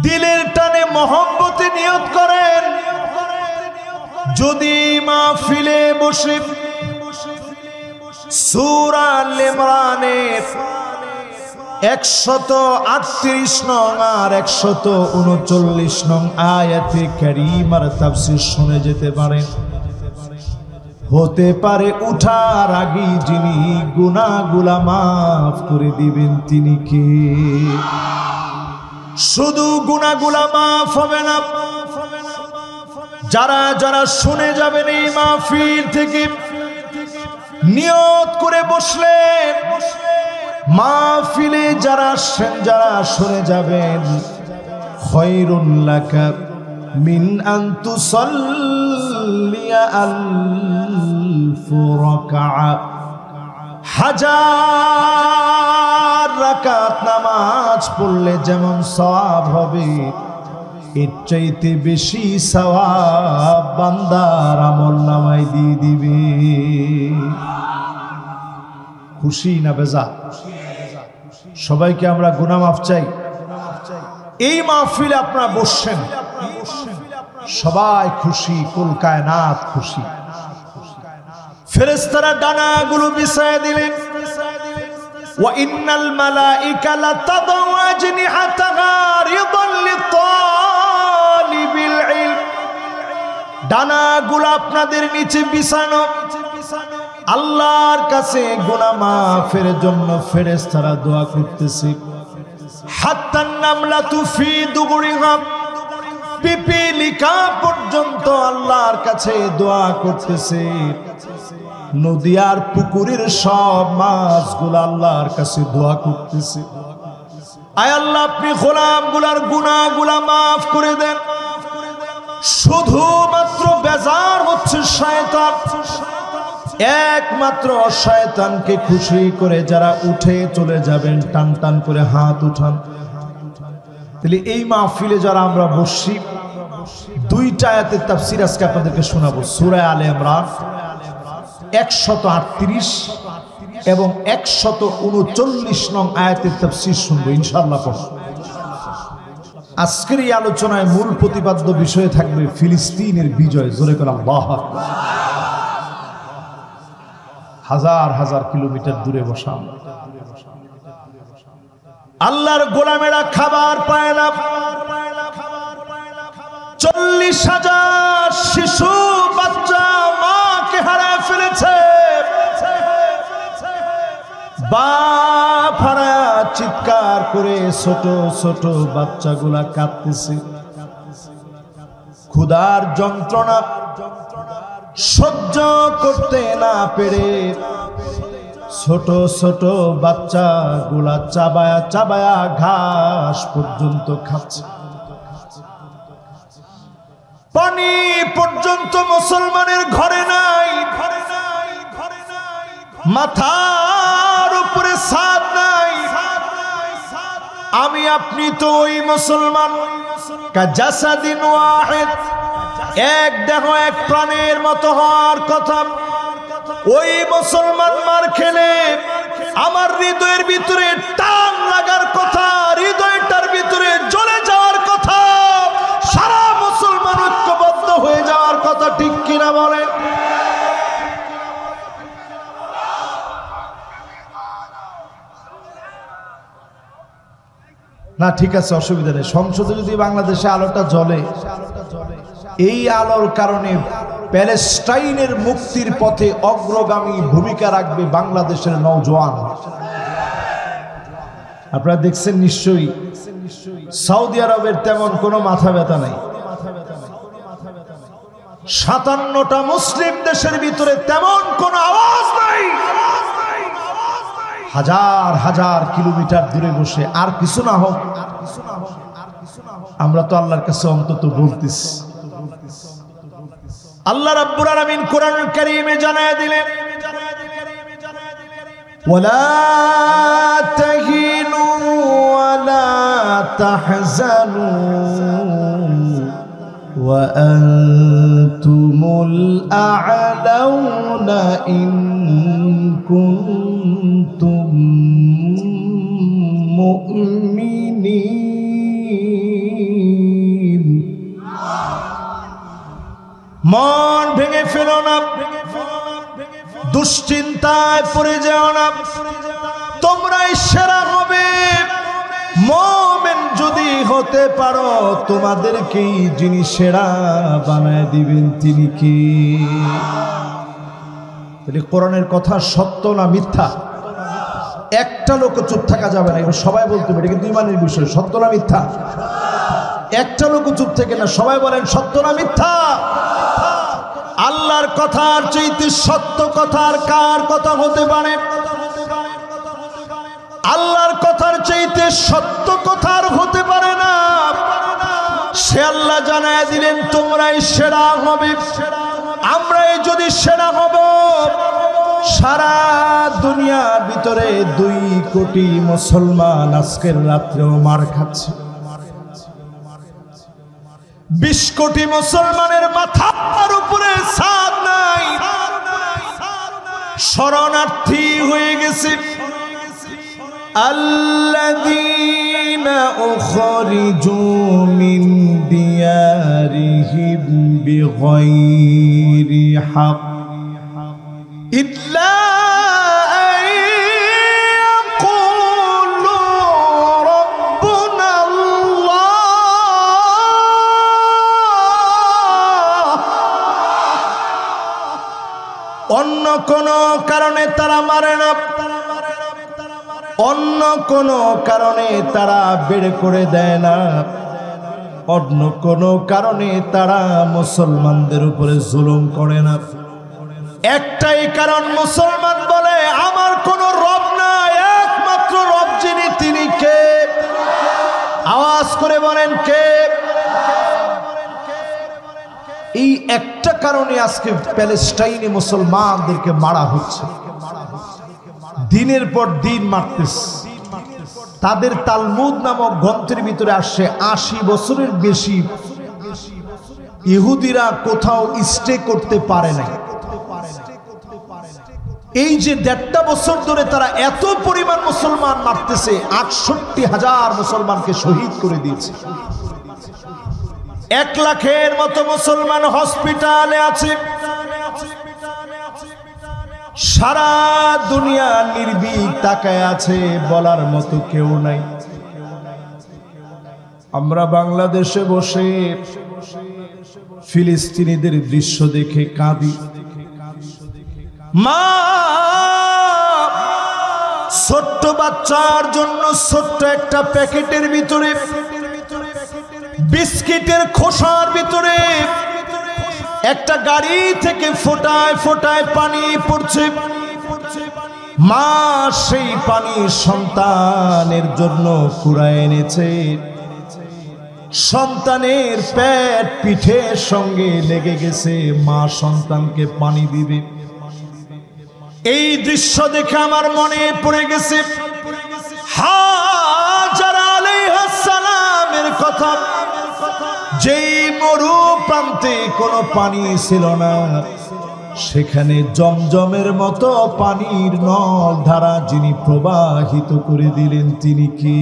দিলের টানে মহব্বতে নিয়ত করেন, যদি মাহফিলে বসে সূরা আল ইমরানের 138 নং আর 139 নং আয়াতে কারীমার তাফসীর শুনে যেতে পারেন। হতে পারে উঠার আগে যিনি গুনাহগুলো মাফ করে দিবেন তিনি কে? শুধু গুনাহগুলো মাফ হবে না, যারা যারা শুনে যাবেন এই মাহফিল থেকে নিয়ত করে বসলেন, মাহফিলে যারা শুনে যাবেন, খায়রুল লাকা মিন আন তুসাল্লিয়া আলফ রাকাআ, হাজার রাকাত নামাজ পড়লে যেমন সওয়াব হবে, এর চাইতে বেশি সওয়াব বান্দার আমলনামায় দিয়ে দিবে। খুশি না বেজা? সবাইকে আমরা গুনাহ মাফ চাই। এই মাহফিলে আপনারা বসছেন, সবাই খুশি, কুল কায়নাত খুশি। ফেরেশতারা ডানাগুলো বিছায়া দিলেন, ওয়া ইন্নাল মালাইকা লাতাদউ আজনিহাতাহা রিদাল লিতালিবিল ইলম। ডানাগুলো আপনাদের নিচে বিছানো, আল্লাহর কাছে গুনাহ মাফের জন্য ফেরেশতারা দোয়া করতেছে। হাত্তান নামলাতু ফি দুগুরিহা, পিপিলিকা পর্যন্ত আল্লাহর কাছে দোয়া করতেছে। নদী আর পুকুরের সব মাছগুলো আল্লাহর কাছে দোয়া করতেছে, আয় আল্লাহ আপনি গোলামগুলার গুনাহগুলা মাফ করে দেন। শুধুমাত্র বেজার হচ্ছে শয়তান, একমাত্র শয়তানকে খুশি করে যারা উঠে চলে যাবেন, টান টান করে হাত উঠান। তাহলে এই মাহফিলে যারা আমরা বসছি, দুইটা আয়াতের তাফসীর আজকে আপনাদেরকে শোনাবো। সূরা আলে ইমরান 138 এবং 139 নং আয়াতের তাফসীর শুনবো ইনশাআল্লাহ। আজকের এই আলোচনায় মূল প্রতিপাদ্য বিষয় থাকবে ফিলিস্তিনের বিজয়। জোরে করে আল্লাহু আকবার। হাজার হাজার কিলোমিটার দূরে বসা আল্লাহর গোলামেরা খাবার পায় না। 40,000 শিশু বাচ্চা মাকে হারায় ফেলেছে, বাপ হারায় চিৎকার করে ছোট ছোট বাচ্চাগুলা কাঁদতেছে। ক্ষুধার যন্ত্রণা সহ্য করতে না পেরে ছোট ছোট বাচ্চাগুলা চাবায়া চাবায়া ঘাস পর্যন্ত খাচ্ছে। পানি পর্যন্ত মুসলমানের ঘরে নাই, মাথার উপরে ছাদ নাই। আমি আপনি তো ওই মুসলমান, কাজাসাদিন ওয়াহিদ, এক দেহ এক প্রাণের মতো হওয়ার কথা। ওই মুসলমান মার খেলে আমার হৃদয়ের ভিতরে টান লাগার কথা, হৃদয়টার ভিতরে জ্বলে যাওয়ার কথা, সারা মুসলমান ঐক্যবদ্ধ হয়ে যাওয়ার কথা, ঠিক কিনা বলেন? না ঠিক আছে, অসুবিধা নেই। সংসদে যদি বাংলাদেশে আলোটা জ্বলে, এই আলোর কারণে প্যালেস্টাইনের মুক্তির পথে অগ্রগামী ভূমিকা রাখবে বাংলাদেশের নওজোয়ান। আপনারা দেখছেন নিশ্চয়ই, সৌদি আরবের তেমন কোনো মাথা ব্যথা নাই। 57টা মুসলিম দেশের ভিতরে তেমন কোনো আওয়াজ নাই। হাজার হাজার কিলোমিটার দূরে বসে আর কিছু না হোক, আমরা তো আল্লাহর কাছে অন্তত বলতেছি। আল্লাহ রাব্বুল আলামিন কোরআনুল কারীমে জানায় দিলেন, ওয়ালা তাহিনু ওয়ালা তাহজানু ওয়া আনতুমুল আ'লাউনা ইন কুনতুম মুমিনিন। মন ভেঙে ফেলো না, দুশ্চিন্তায় পড়ে যাও না, তোমরাই সেরা হবে। মুমিন যদি হতে পারো তোমাদেরকেই যিনি সেরা বানায় দিবেন তিনি কি? তাহলে কোরআনের কথা সত্য না মিথ্যা? একটা লোক চুপ থাকা যাবে না, এবার সবাই বলতে হবে, এটা কিন্তু ইমানের বিষয়। সত্য না মিথ্যা? একটা লোক চুপ থেকে না, সবাই বলেন সত্য না মিথ্যা? আল্লাহর কথার চাইতে সত্য কথার কার কথা হতে পারে? আল্লাহর কথার চাইতে সত্য কথার হতে পারে না। সে আল্লাহ জানায় দিলেন তোমরাই সেরা হবে। আমরাই যদি সেরা হব, সারা দুনিয়ার ভিতরে 2 কোটি মুসলমান আজকের রাত্রেও মার খাচ্ছে। 20 কোটি মুসলমানের মাথার উপরে ছাদ নাই, শরণার্থী হয়ে গেছে। আল্লাযীনা উখরিজু মিন দিয়ারিহিম বিগাইরি হক ইল্লা আন ইয়াকুলু রাব্বুনা আল্লাহ। অন্য কোন কারণে তারা মারে না, অন্য কোন কারণে তারা বের করে দেয় না, অন্য কোন কারণে তারা মুসলমানদের উপরে জুলুম করে না। একটাই কারণ, মুসলমান বলে আমার কোন রব নাই, একমাত্র রব যিনি তিনি কে? আওয়াজ করে বলেন কে? এই একটা কারণে আজকে প্যালেস্টাইনে মুসলমানদেরকে মারা হচ্ছে, দিনের পর দিন মারতেছে। তাদের তালমুদ নামক গ্রন্থের ভিতরে আসছে 80 বছরের বেশি ইহুদিরা কোথাও স্টে করতে পারে না। এই যে 1.5 বছর ধরে তারা এত পরিমাণ মুসলমান মারতেছে, 68,000 মুসলমানকে শহীদ করে দিয়েছে। 1 লাখের মতো মুসলমান হসপিটালে আছে। সারা দুনিয়া নির্ভীক তাকায় আছে, বলার মতো কেউ নাই। আমরা বাংলাদেশে বসে ফিলিস্তিনিদের দৃশ্য দেখে কাঁদি। মা ছোট্ট বাচ্চার জন্য ছোট্ট একটা প্যাকেটের ভিতরে, বিস্কিটের খোসার ভিতরে একটা গাড়ি থেকে ফোঁটায় ফোঁটায় পানি পড়ছে। মা সেই পানি সন্তানের জন্য কুড়ায় এনেছে। সন্তানের পেট পিঠের সঙ্গে লেগে গেছে, মা সন্তানকে পানি দিবে। এই দৃশ্য দেখে আমার মনে পড়ে গেছে হাজারা আলাইহিস সালামের কথা। যেই মরু প্রান্তে কোনো পানি ছিল না, সেখানে জমজমের মতো পানির নল ধারা যিনি প্রবাহিত করে দিলেন তিনি কি?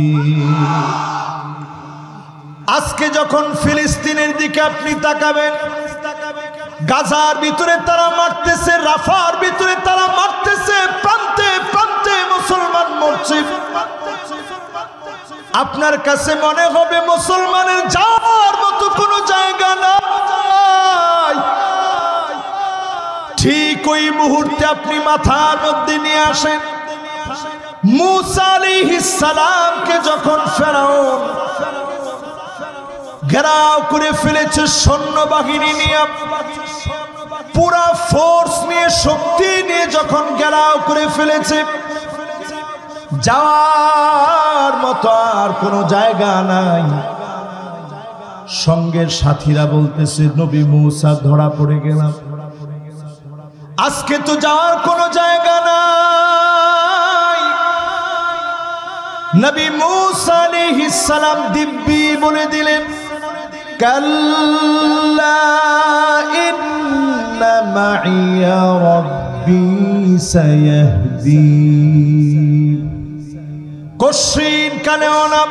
আজকে যখন ফিলিস্তিনের দিকে আপনি তাকাবেন, গাজার ভিতরে তারা মারতেছে, রাফার ভিতরে তারা মারতেছে, প্রান্তে প্রান্তে মুসলমান মরছে। আপনার কাছে মনে হবে মুসলমানের যাওয়ার মতো কোনো জায়গা নাই। ঠিক ওই মুহূর্তে আপনি মাথার মধ্যে নিয়ে আসেন মুসা আলাইহিস সালামকে, যখন ফেরাউন ঘেরাও করে ফেলেছে সৈন্যবাহিনী নিয়ে, পুরা ফোর্স নিয়ে, শক্তি নিয়ে যখন ঘেরাও করে ফেলেছে, যাওয়ার মতো আর কোনো জায়গা নাই। সঙ্গের সাথীরা বলতেছে নবী মুসা ধরা পড়ে গেলাম, আজকে তো যাওয়ার কোনো জায়গা নাই। নবী মুসা আলাইহিস সালাম দিব্যি বলে দিলেন, কাল্লা ইন্না মাইয়া রাব্বি সায়াহদিন। কশিন কানেও না,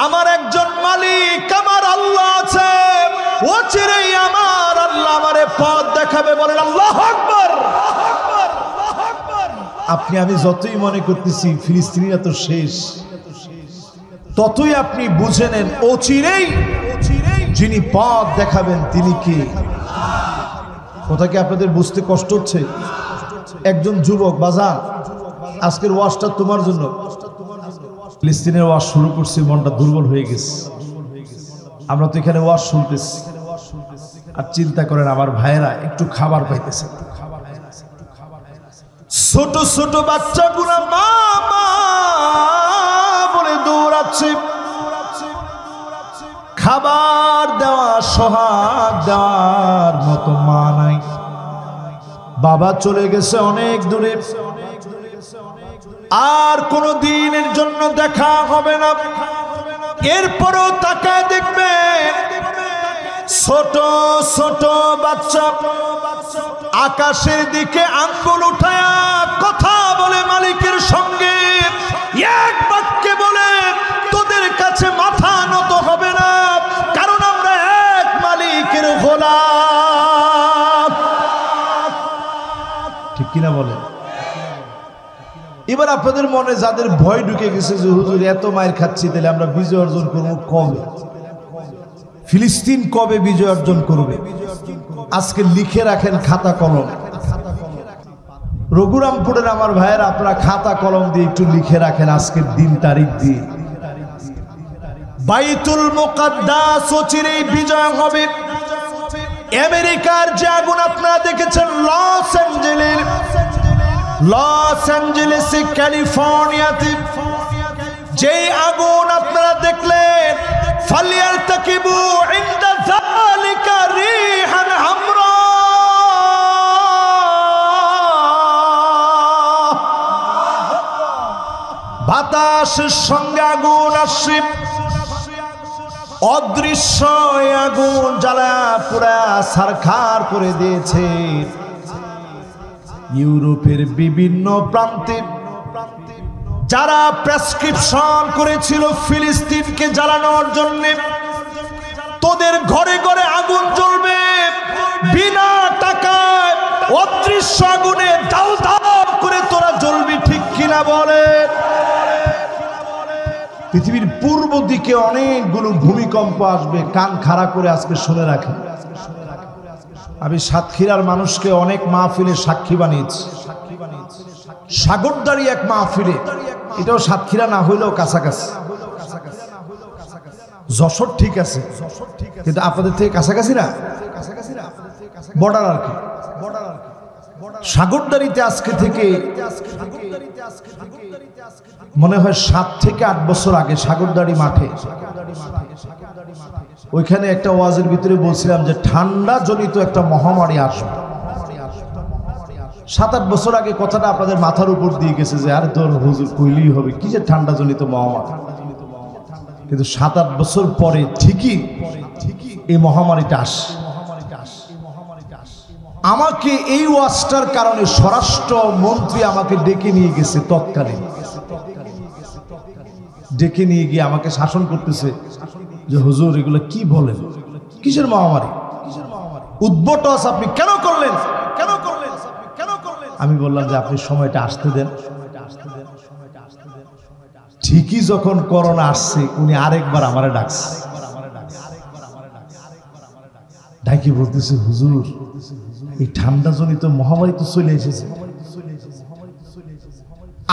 আমার একজন মালিক, আমার আল্লাহ আছে, ও চিরেই আমার আল্লাহ আমারে দেখাবে, বলেন আল্লাহু আকবার। আপনি আমি যতই মনে করতেছি ফিলিস্তিনিরা তো শেষ, ততই আপনি বুঝে নেন অচিরেই যিনি পথ দেখাবেন তিনি কে। কথা কি আপনাদের বুঝতে কষ্ট হচ্ছে? একজন যুবক, বাজান আজকের ওয়াজটা তোমার জন্য। ফিলিস্তিনের ওয়াজ শুরু করছি, মনটা দুর্বল হয়ে গেছে। আমরা তো এখানে ওয়াজ শুনতেছি, আর চিন্তা করেন আমার ভাইয়েরা একটু খাবার পাইতেছে। ছোট ছোট বাচ্চাগুলা মা মা বলে দৌড়াচ্ছে, খাবার দেওয়া সোহাগ দেওয়ার মতো মা নাই। বাবা চলে গেছে অনেক দূরে, আর কোনো দিনের জন্য দেখা হবে না। এরপরও তাকায় দেখবে ছোট ছোট বাচ্চা আকাশের দিকে আঙ্গুল উঠায়া কথা বলে মালিকের সঙ্গে, এক বাক্যে বলে তোদের কাছে মাথা নত হবে না, কারণ আমরা এক মালিকের গোলাম। ঠিক কিনা বলে? এবার আপনাদের মনে যাদের ভয় ঢুকে গেছে যে হুজুর এত মায়ের খাচ্ছি, তাহলে আমরা বিজয় অর্জন করবো কবে? ফিলিস্তিন কবে বিজয় অর্জন করবে? আজকে লিখে রাখেন খাতা কলম। রঘুরামপুরের আমার ভাইয়েরা, আপনারা খাতা কলম দিয়ে একটু লিখে রাখেন আজকের দিন তারিখ দিয়ে। বাইতুল মুকাদ্দাস অচিরেই বিজয় হবে। আমেরিকার যে আগুন আপনারা দেখেছেন লস অ্যাঞ্জেলেসে ক্যালিফোর্নিয়াতে, যেই আগুন আপনারা দেখলেন, ফালিয়ারতাকিবু ইনদা যালিকা রিহান হামরা, বাতাসের সঙ্গে আগুন আসছে, অদৃশ্য আগুন জ্বালা পুরা ছারখার করে দিয়েছে। ইউরোপের বিভিন্ন প্রান্তে যারা প্রেসক্রিপশন করেছিল ফিলিস্তিনকে জ্বালানোর জন্য, তোদের ঘরে ঘরে আগুন জ্বলবে বিনা টাকায়, অদৃশ্য আগুনে দাউ দাউ করে তোরা জ্বলবি। ঠিক কিনা বলে? পৃথিবীর পূর্ব দিকে অনেকগুলো ভূমিকম্প আসবে, কান খাড়া করে আজকে শুনে রাখেন। আমি সাতক্ষীরার মানুষকে অনেক মাহফিলে সাক্ষী বানিয়েছি। সাগরদাড়ি এক মাহফিলে, এটাও সাতক্ষীরা না হইলেও কাছাকাছি। যশোর ঠিক আছে, কিন্তু আপনাদের থেকে কাছাকাছি না, বর্ডার আর কি। সাগরদাড়িতে আজকে থেকে মনে হয় 7 থেকে 8 বছর আগে সাগরদাড়ি মাঠে, ওইখানে একটা ওয়াজের ভিতরে বলছিলাম যে ঠান্ডা জনিত একটা মহামারী আসবে। 7-8 বছর আগে কথাটা আপনাদের মাথার উপর দিয়ে গেছে যে আর তোর হুজুর কইলেই হবে, কি যে ঠান্ডা জনিত মহামারী। কিন্তু 7-8 বছর পরে ঠিকই এই মহামারীটা আসে। আমাকে এই ওয়াজটার কারণে স্বরাষ্ট্র মন্ত্রী আমাকে ডেকে নিয়ে গেছে, তৎকালীন ডেকে নিয়ে গিয়ে আমাকে শাসন করতেছে যে হুজুর এগুলো কি বলেন, কিসের মহামারী, উদ্ভট আপনি কেন করলেন? আমি বললাম যে আপনি সময়টা আসতে দেন। ঠিকই যখন করোনা আসছে, উনি আরেকবার আমারে ডাকছে, ডাকি বলতেছে হুজুর এই ঠান্ডা জনিত মহামারী তো চলে এসেছে।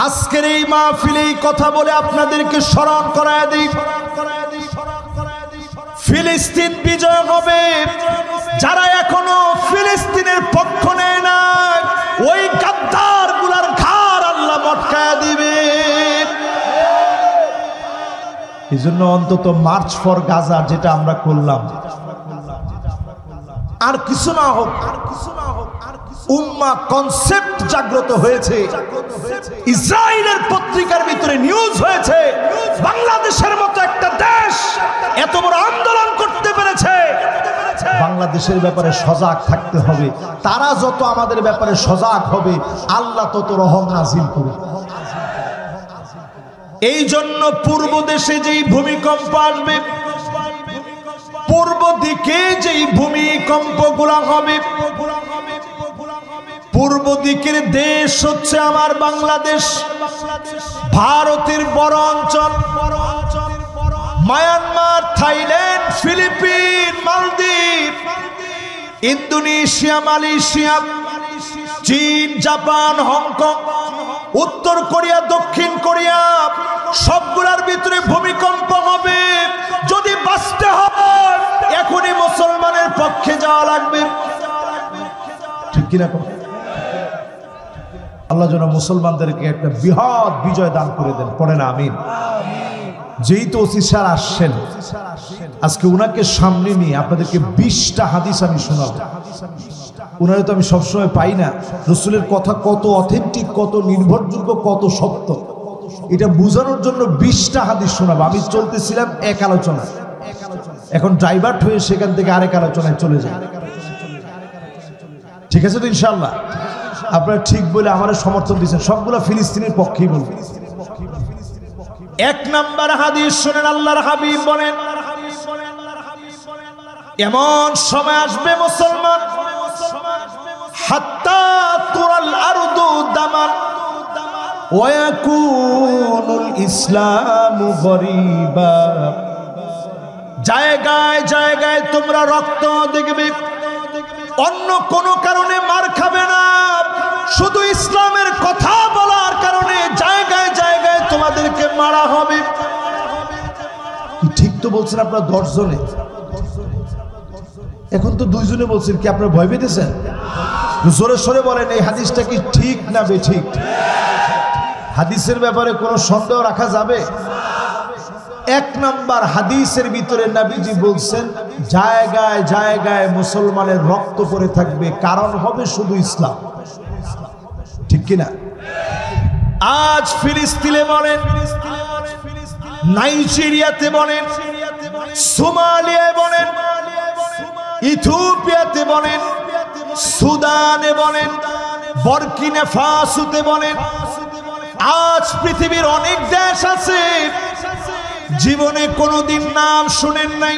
আজকের এই মাহফিলে কথা বলে আপনাদেরকে স্মরণ করায় দিই, ফিলিস্তিন বিজয় হবে। যারা এখনো ফিলিস্তিনের পক্ষ নেয় না, ওই গাদ্দার গুলার ঘাড় আল্লাহ মটকায় দিবে। এই জন্য অন্তত মার্চ ফর গাজা যেটা আমরা করলাম, আর কিছু না হোক, উম্মা কনসেপ্ট জাগ্রত হয়েছে। ইসরায়েলের পত্রিকার ভিতরে নিউজ হয়েছে বাংলাদেশের মতো একটা দেশ এত বড় আন্দোলন করতে পেরেছে। বাংলাদেশের ব্যাপারে সজাগ থাকতে হবে। তারা যত আমাদের ব্যাপারে সজাগ হবে, আল্লাহ তত রহম নাজিল করবে। এই জন্য পূর্ব দেশে যেই ভূমিকম্প আসবে, পূর্ব দিকে যেই ভূমিকম্প গুলা হবে, পূর্ব দিকের দেশ হচ্ছে আমার বাংলাদেশ, ভারতের বড় অঞ্চল মায়ানমার, থাইল্যান্ড, ফিলিপিন, মালদ্বীপ, ইন্দোনেশিয়া, মালয়েশিয়া, চীন, জাপান, হংকং, উত্তর কোরিয়া, দক্ষিণ কোরিয়া, সবগুলোর ভিতরে ভূমিকম্প হবে। যদি বাঁচতে হয় এখনই মুসলমানের পক্ষে যাওয়া লাগবে, ঠিক কিনা? আল্লাহ যেন মুসলমানদেরকে একটা বৃহৎ বিজয় দান করে দেন, পড়ে না আমিন। যেই তো ওসি স্যার আসছেন, আজকে উনাকে সামনে নিয়ে আপনাদেরকে 20টা হাদিস আমি শোনাবো। উনারে তো আমি সবসময় পাই না, রসুলের কথা কত অথেন্টিক, কত নির্ভরযোগ্য, কত সত্য, এটা বোঝানোর জন্য 20টা হাদিস শোনাবো। আমি চলতেছিলাম এক আলোচনা, এখন ডাইভার্ট হয়ে সেখান থেকে আরেক আলোচনায় চলে যায়। ঠিক আছে তো ইনশাআল্লাহ? আপনারা ঠিক বলে আমাদের সমর্থন দিচ্ছেন, সবগুলো ফিলিস্তিনের পক্ষেই বলবেন। 1 নাম্বার হাদিস শুনেন, আল্লাহর হাবিব বলেন, এমন সময় আসবে মুসলমান, হাত্তা তুরাল আরদু দামান ওয়া ইয়াকুনুল ইসলামু গরিবা, জায়গায় জায়গায় তোমরা রক্ত দেখবে, অন্য কোনো কারণে মার খাবে না, শুধু ইসলামের কথা বলার কারণে জায়গায় জায়গায় তোমাদেরকে মারা হবে। ঠিক তো বলছেন আপনারা 10 জনে, এখন তো 2 জনে বলছেন, কি আপনারা ভয় পেতেছেন? জোরে সরে বলেন এই হাদিসটা কি ঠিক না বেঠিক? হাদিসের ব্যাপারে কোনো সন্দেহ রাখা যাবে? 1 নাম্বার হাদিসের ভিতরে নবীজি বলছেন, জায়গায় জায়গায় মুসলমানের রক্ত পড়ে থাকবে, কারণ হবে শুধু ইসলাম, ঠিক কিনা? আজ ফিলিস্তিনে বলেন, নাইজেরিয়াতে বলেন, সোমালিয়ায় বলেন, ইথিওপিয়াতে বলেন, সুদানে বলেন, বুর্কিনা ফাসোতে বলেন, আজ পৃথিবীর অনেক দেশ আছে জীবনে কোনোদিন নাম শুনেন নাই,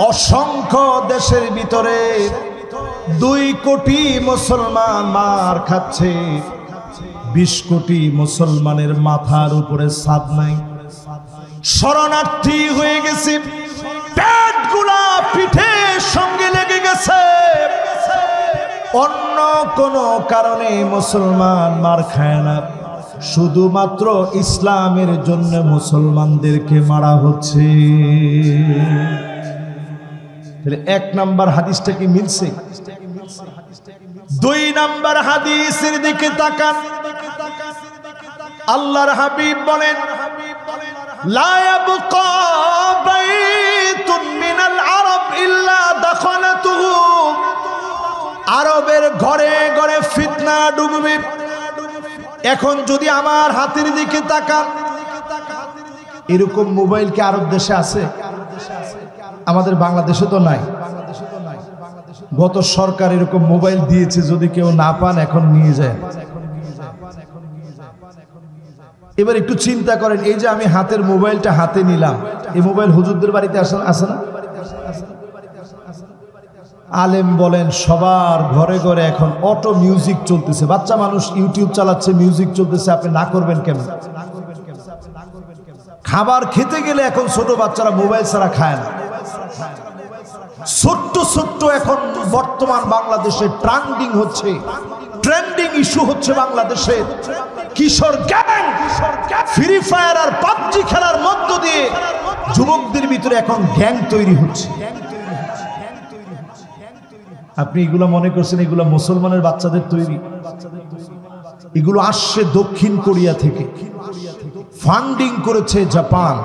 অসংখ্য দেশের ভিতরে 2 কোটি মুসলমান মার খাচ্ছে, 20 কোটি মুসলমানের মাথার উপরে ছাদ নাই, শরণার্থী হয়ে গেছে, পেটগুলা পিঠের সঙ্গে লেগে গেছে, অন্য কোনো কারণে মুসলমান মার খায় না, শুধুমাত্র ইসলামের জন্য মুসলমানদেরকে মারা হচ্ছে। তাহলে 1 নাম্বার হাদিসটা কি মিলছে? 2 নাম্বার হাদিসের দিকে তাকান, আল্লাহর হাবিব বলেন, লা ইয়াবকা বাইতুন মিনাল আরব ইল্লা দাখালাতুহু, আরবের ঘরে ঘরে ফিতনা ডুববে। এখন যদি আমার হাতের দিকে তাকান, এরকম মোবাইল কি আরব দেশে আছে? আমাদের বাংলাদেশে তো নাই। গত সরকার এরকম মোবাইল দিয়েছে, যদি কেউ না পান এখন নিয়ে যায়। এবার একটু চিন্তা করেন, এই যে আমি হাতের মোবাইলটা হাতে নিলাম, এই মোবাইল হুজুরদের বাড়িতে আসে না? আলেম বলেন, সবার ঘরে ঘরে এখন অটো মিউজিক চলতেছে, বাচ্চা মানুষ ইউটিউব চালাচ্ছে, মিউজিক চলতেছে, আপনি না করবেন কেন? খাবার খেতে গেলে এখন ছোট বাচ্চারা মোবাইল ছাড়া খায় না। ছোট্ট ছোট্ট এখন বর্তমান বাংলাদেশে ট্রেন্ডিং ইস্যু হচ্ছে বাংলাদেশে কিশোর গ্যাং, ফ্রি ফায়ার আর পাবজি খেলার মধ্য দিয়ে যুবকদের ভিতরে এখন গ্যাং তৈরি হচ্ছে। আপনি এগুলো মনে করছেন এগুলো মুসলমানের বাচ্চাদের তৈরি? এগুলো আসছে দক্ষিণ কোরিয়া থেকে, ফান্ডিং করেছে জাপান,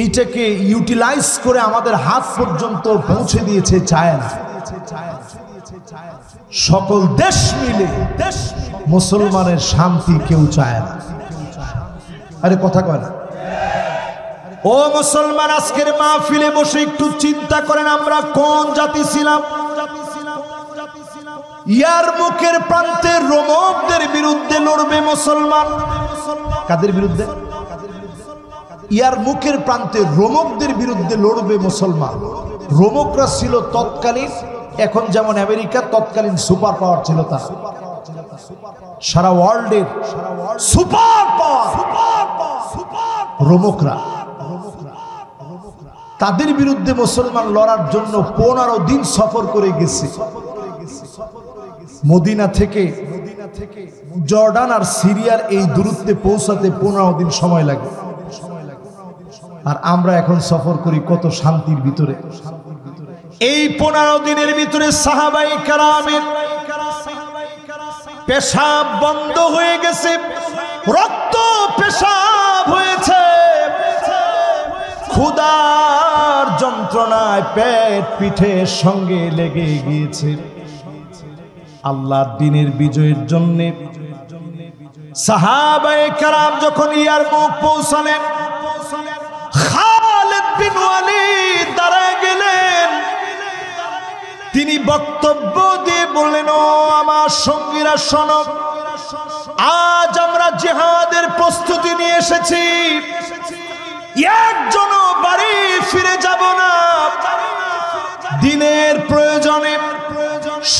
এইটাকে ইউটিলাইজ করে আমাদের হাত পর্যন্ত পৌঁছে দিয়েছে চায়না। সকল দেশ মিলে মুসলমানের শান্তি কেউ চায় না। আরে কথা কয় না? ও মুসলমান, আজকের মাহফিলে বসে একটু চিন্তা করেন, আমরা কোন জাতি ছিলাম? ইয়ারমুকের প্রান্তে রোমকদের বিরুদ্ধে লড়বে মুসলমান। কাদের বিরুদ্ধে? ইয়ারমুকের প্রান্তে রোমকদের বিরুদ্ধে লড়বে মুসলমান। রোমকরা ছিল তৎকালীন এখন যেমন আমেরিকা তৎকালীন সুপার পাওয়ার ছিল, তা সারা ওয়ার্ল্ডের সুপার পাওয়ার রোমকরা। তাদের বিরুদ্ধে মুসলমান লড়ার জন্য 15 দিন সফর করে গেছে। মদিনা থেকে জর্ডান আর সিরিয়ার এই দূরত্বে পৌঁছাতে 15 দিন সময় লাগে। আর আমরা এখন সফর করি কত শান্তির ভিতরে। এই 15 দিনের ভিতরে সাহাবায়ে কেরামের পেশাব বন্ধ হয়ে গেছে, রক্ত পেশাব হয়েছে, ক্ষুধার যন্ত্রণায় পেট পিঠের সঙ্গে লেগে গিয়েছে। আল্লাহর দ্বীনের বিজয়ের জন্য সাহাবায়ে কেরাম যখন ইয়ারমুক পৌঁছালেন, খালিদ বিন ওয়ালিদ দাঁড়ায় গেলেন। তিনি বক্তব্য দিয়ে বললেন, ও আমার সঙ্গীরা শোনো, আজ আমরা জিহাদের প্রস্তুতি নিয়ে এসেছি। একজনও বাড়ি ফিরে যাব না। দিনের প্রয়োজনে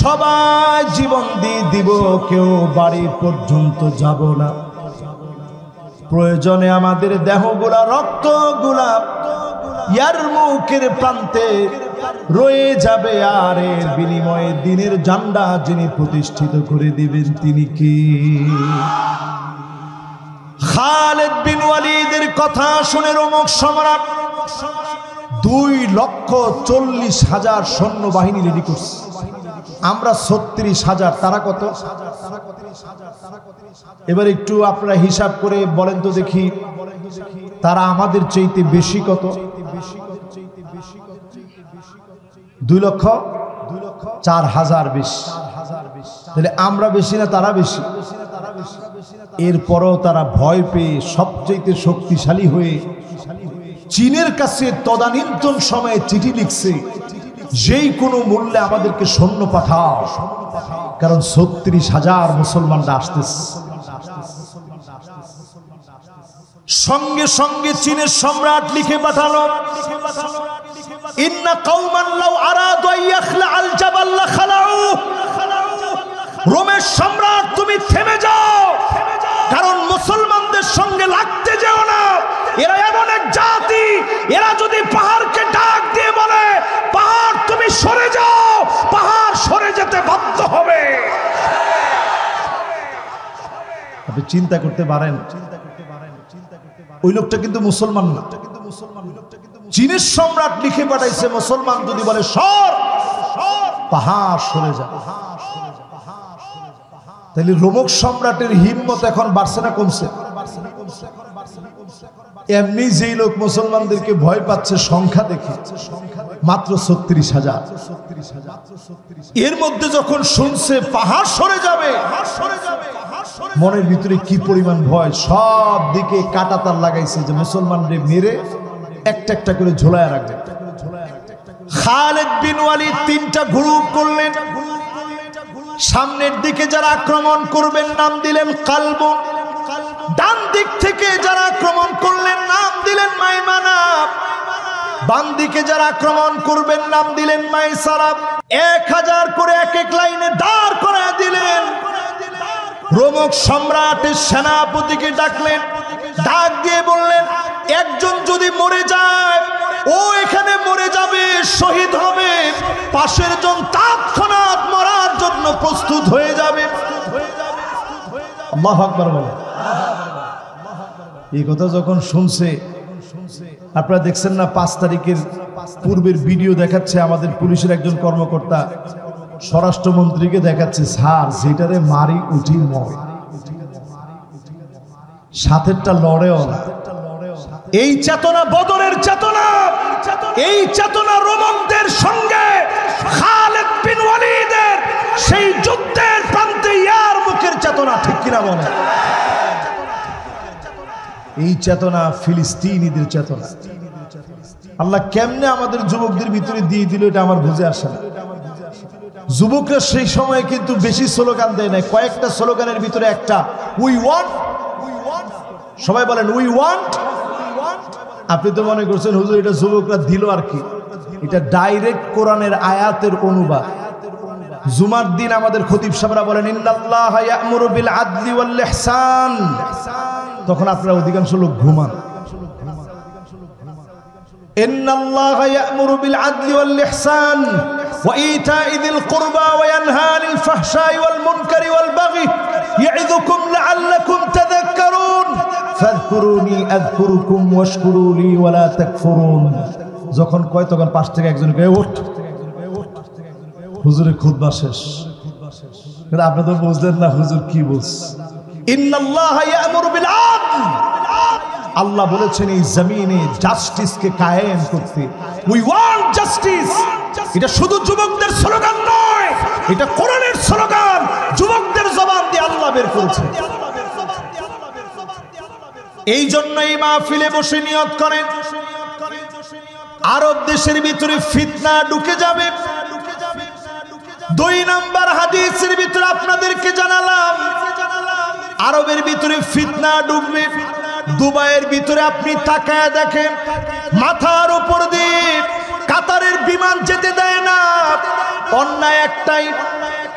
সবাই জীবন দিয়ে দিব, কেউ বাড়ি পর্যন্ত যাব না। প্রয়োজনে আমাদের দেহগুলা, রক্তগুলা ইয়ারমুকের প্রান্তে রয়ে যাবে, আর এর বিনিময়ে দিনের ঝান্ডা যিনি প্রতিষ্ঠিত করে দিবেন তিনি কি? খালিদ বিন ওয়ালিদের কথা শুনে রোমক সম্রাট 2,40,000 সৈন্যবাহিনী রেডি করছে। আমরা 36,000, তারা কত? এবার একটু আপনারা হিসাব করে বলেন তো দেখি, তারা আমাদের চাইতে বেশি কত? 2,04,000 বেশি। তাহলে আমরা বেশি না তারা বেশি? এরপরও তারা ভয় পেয়ে সবচেয়ে শক্তিশালী হয়ে চীনের কাছে তদানীন্তন সময়ে চিঠি লিখছে, যেই কোনো মূল্যে আমাদেরকে সৈন্য পাঠাও, কারণ 36,000 মুসলমানরা আসতেছে। সঙ্গে সঙ্গে চীনের সম্রাট লিখে পাঠালো, ইন্না কওমান লাউ আরাদু আন ইয়াখলাআল জাবাল লাখালাউ। রোমের সম্রাট, তুমি থেমে যাও, কারণ মুসলমানদের সঙ্গে লাগতে যেও না। এরা এমন এক জাতি, এরা যদি পাহাড়কে ডাক দিয়ে বলে পাহাড় তুমি সরে যাও, পাহাড় সরে যেতে বাধ্য হবে। আপনি চিন্তা করতে পারেন, ওই লোকটা কিন্তু মুসলমান না। চীনের সম্রাট লিখে পাঠাইছে, মুসলমান যদি বলে সর, পাহাড় সরে যা। তাহলে রোমক সম্রাটের হিম্মত এখন বাড়ছে না কমছে? এমনি যেই লোক মুসলমানদেরকে ভয় পাচ্ছে সংখ্যা দেখে, মাত্র 36,000। এর মধ্যে যখন শুনছে পাহাড় সরে যাবে, মনের ভিতরে কি পরিমাণ ভয়। সব দিকে কাঁটাতার লাগাইছে যে মুসলমানদের মেরে একটা একটা করে ঝোলায় রাখবে। খালিদ বিন ওয়ালিদ 3টা গ্রুপ করলেন। সামনের দিকে যারা আক্রমণ করবেন নাম দিলেন কালবুন, ডান দিক থেকে যারা আক্রমণ করলেন নাম দিলেন মাইমানা, বাম দিকে যারা আক্রমণ করবেন নাম দিলেন মাইসারা। 1000 করে এক এক লাইনে দাঁড় করায় দিলেন। রোমক সম্রাটের সেনাপতিকে ডাকলেন, ডাক দিয়ে বললেন, একজন যদি মরে যায় ও এখানে মরে যাবে, শহীদ হবে, পাশের জন তৎক্ষণাৎ মরার জন্য প্রস্তুত হয়ে যাবে। আল্লাহু আকবার বলে। এই কথা যখন শুনছে, আপনারা দেখছেন না 5 তারিখের পূর্বের ভিডিও দেখাচ্ছে, আমাদের পুলিশের একজন কর্মকর্তা স্বরাষ্ট্রমন্ত্রীকে দেখাচ্ছে, স্যার যেটারে মারি উঠি মরে, সাথেরটা লড়েও না। এই চেতনা বদরের চেতনা, এই চেতনা রোমকদের সঙ্গে খালিদ বিন ওয়ালিদের সেই যুদ্ধের প্রান্তে ইয়ারমুকের চেতনা, ঠিক কিনা বলে? এই চেতনা ফিলিস্তিনিদের চেতনা। আল্লাহ কেমনে আমাদের যুবকদের ভিতরে দিয়ে দিল এটা আমার বুঝে আসে না। যুবকরা সেই সময় কিন্তু বেশি স্লোগান দেয় না, কয়েকটা স্লোগানের ভিতরে একটা উই ওয়ান্ট। সবাই বলেন উই ওয়ান্ট। আপনি তো মনে করছেন হুজুর এটা যুবকরা দিল আর কি, এটা ডাইরেক্ট কোরআনের আয়াতের অনুবাদ। জুমার দিন আমাদের খতিব সাহেবরা বলেন ইন্নাল্লাহা ইয়া'মুরু বিল আদলি ওয়াল ইহসান, তখন আপনারা অধিকাংশ লোক ঘুমান। ইন্নাল্লাহা ইয়া'মুরু বিল আদলি ওয়াল ইহসান ওয়া ইতা'i যিল কুরবা ওয়া ইয়ানহা আনিল ফাহশাই ওয়াল মুনকারি ওয়াল বাগই ইয়া'ইযুকুম লা'আল্লাকুম তাযাক্কারুন ফাযকুরুনি আযকুরুকুম ওয়াশকুরু লি ওয়া লা তাকফুরুন। যখন কয় তখন পাশ থেকে একজন কয় ওঠ, হুজুরের খুতবা শেষ। কিন্তু আপনি তো বুঝলেন না হুজুর কি বলছে। ইন্নাল্লাহা ইয়া'মুরু বিল আদল, আল্লাহ বলেছেন এই জমিনে জাস্টিসকে কায়েম করতে। We want justice. এটা শুধু যুবকদের স্লোগান নয়, এটা কোরআনের স্লোগান, যুবকদের জবান দিয়ে আল্লাহ বের করেছে। এই জন্য এই মাহফিলে বসে নিয়ত করেন আরব দেশের ভিতরে ফিতনা ঢুকে যাবে। 2 নাম্বার হাদিসের ভিতরে আপনাদেরকে জানালাম আরবের ভিতরে ফিতনা ঢুকবে। দুবাইয়ের ভিতরে আপনি তাকায় দেখেন মাথার উপর দিয়ে কাতারের বিমান যেতে দেয় না। অন্যায় একটাই,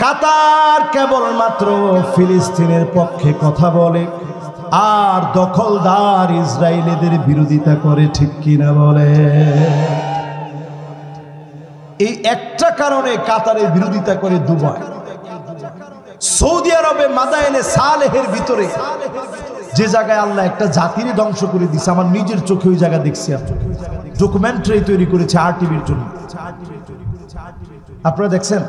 কাতার কেবলমাত্র ফিলিস্তিনের পক্ষে কথা বলে আর দখলদার ইসরায়েলিদের বিরোধিতা করে, ঠিক কিনা বলে? এই একটা কারণে কাতারের বিরোধিতা করে দুবাই। সৌদি আরবে মাদায়েনে সালেহের ভিতরে যে জায়গায় আল্লাহ একটা জাতির ধ্বংস করে দিচ্ছে, আমার নিজের চোখে ওই জায়গা দেখছি। ডকুমেন্টারি তৈরি করেছে RTVর জন্য, আপনারা দেখছেন?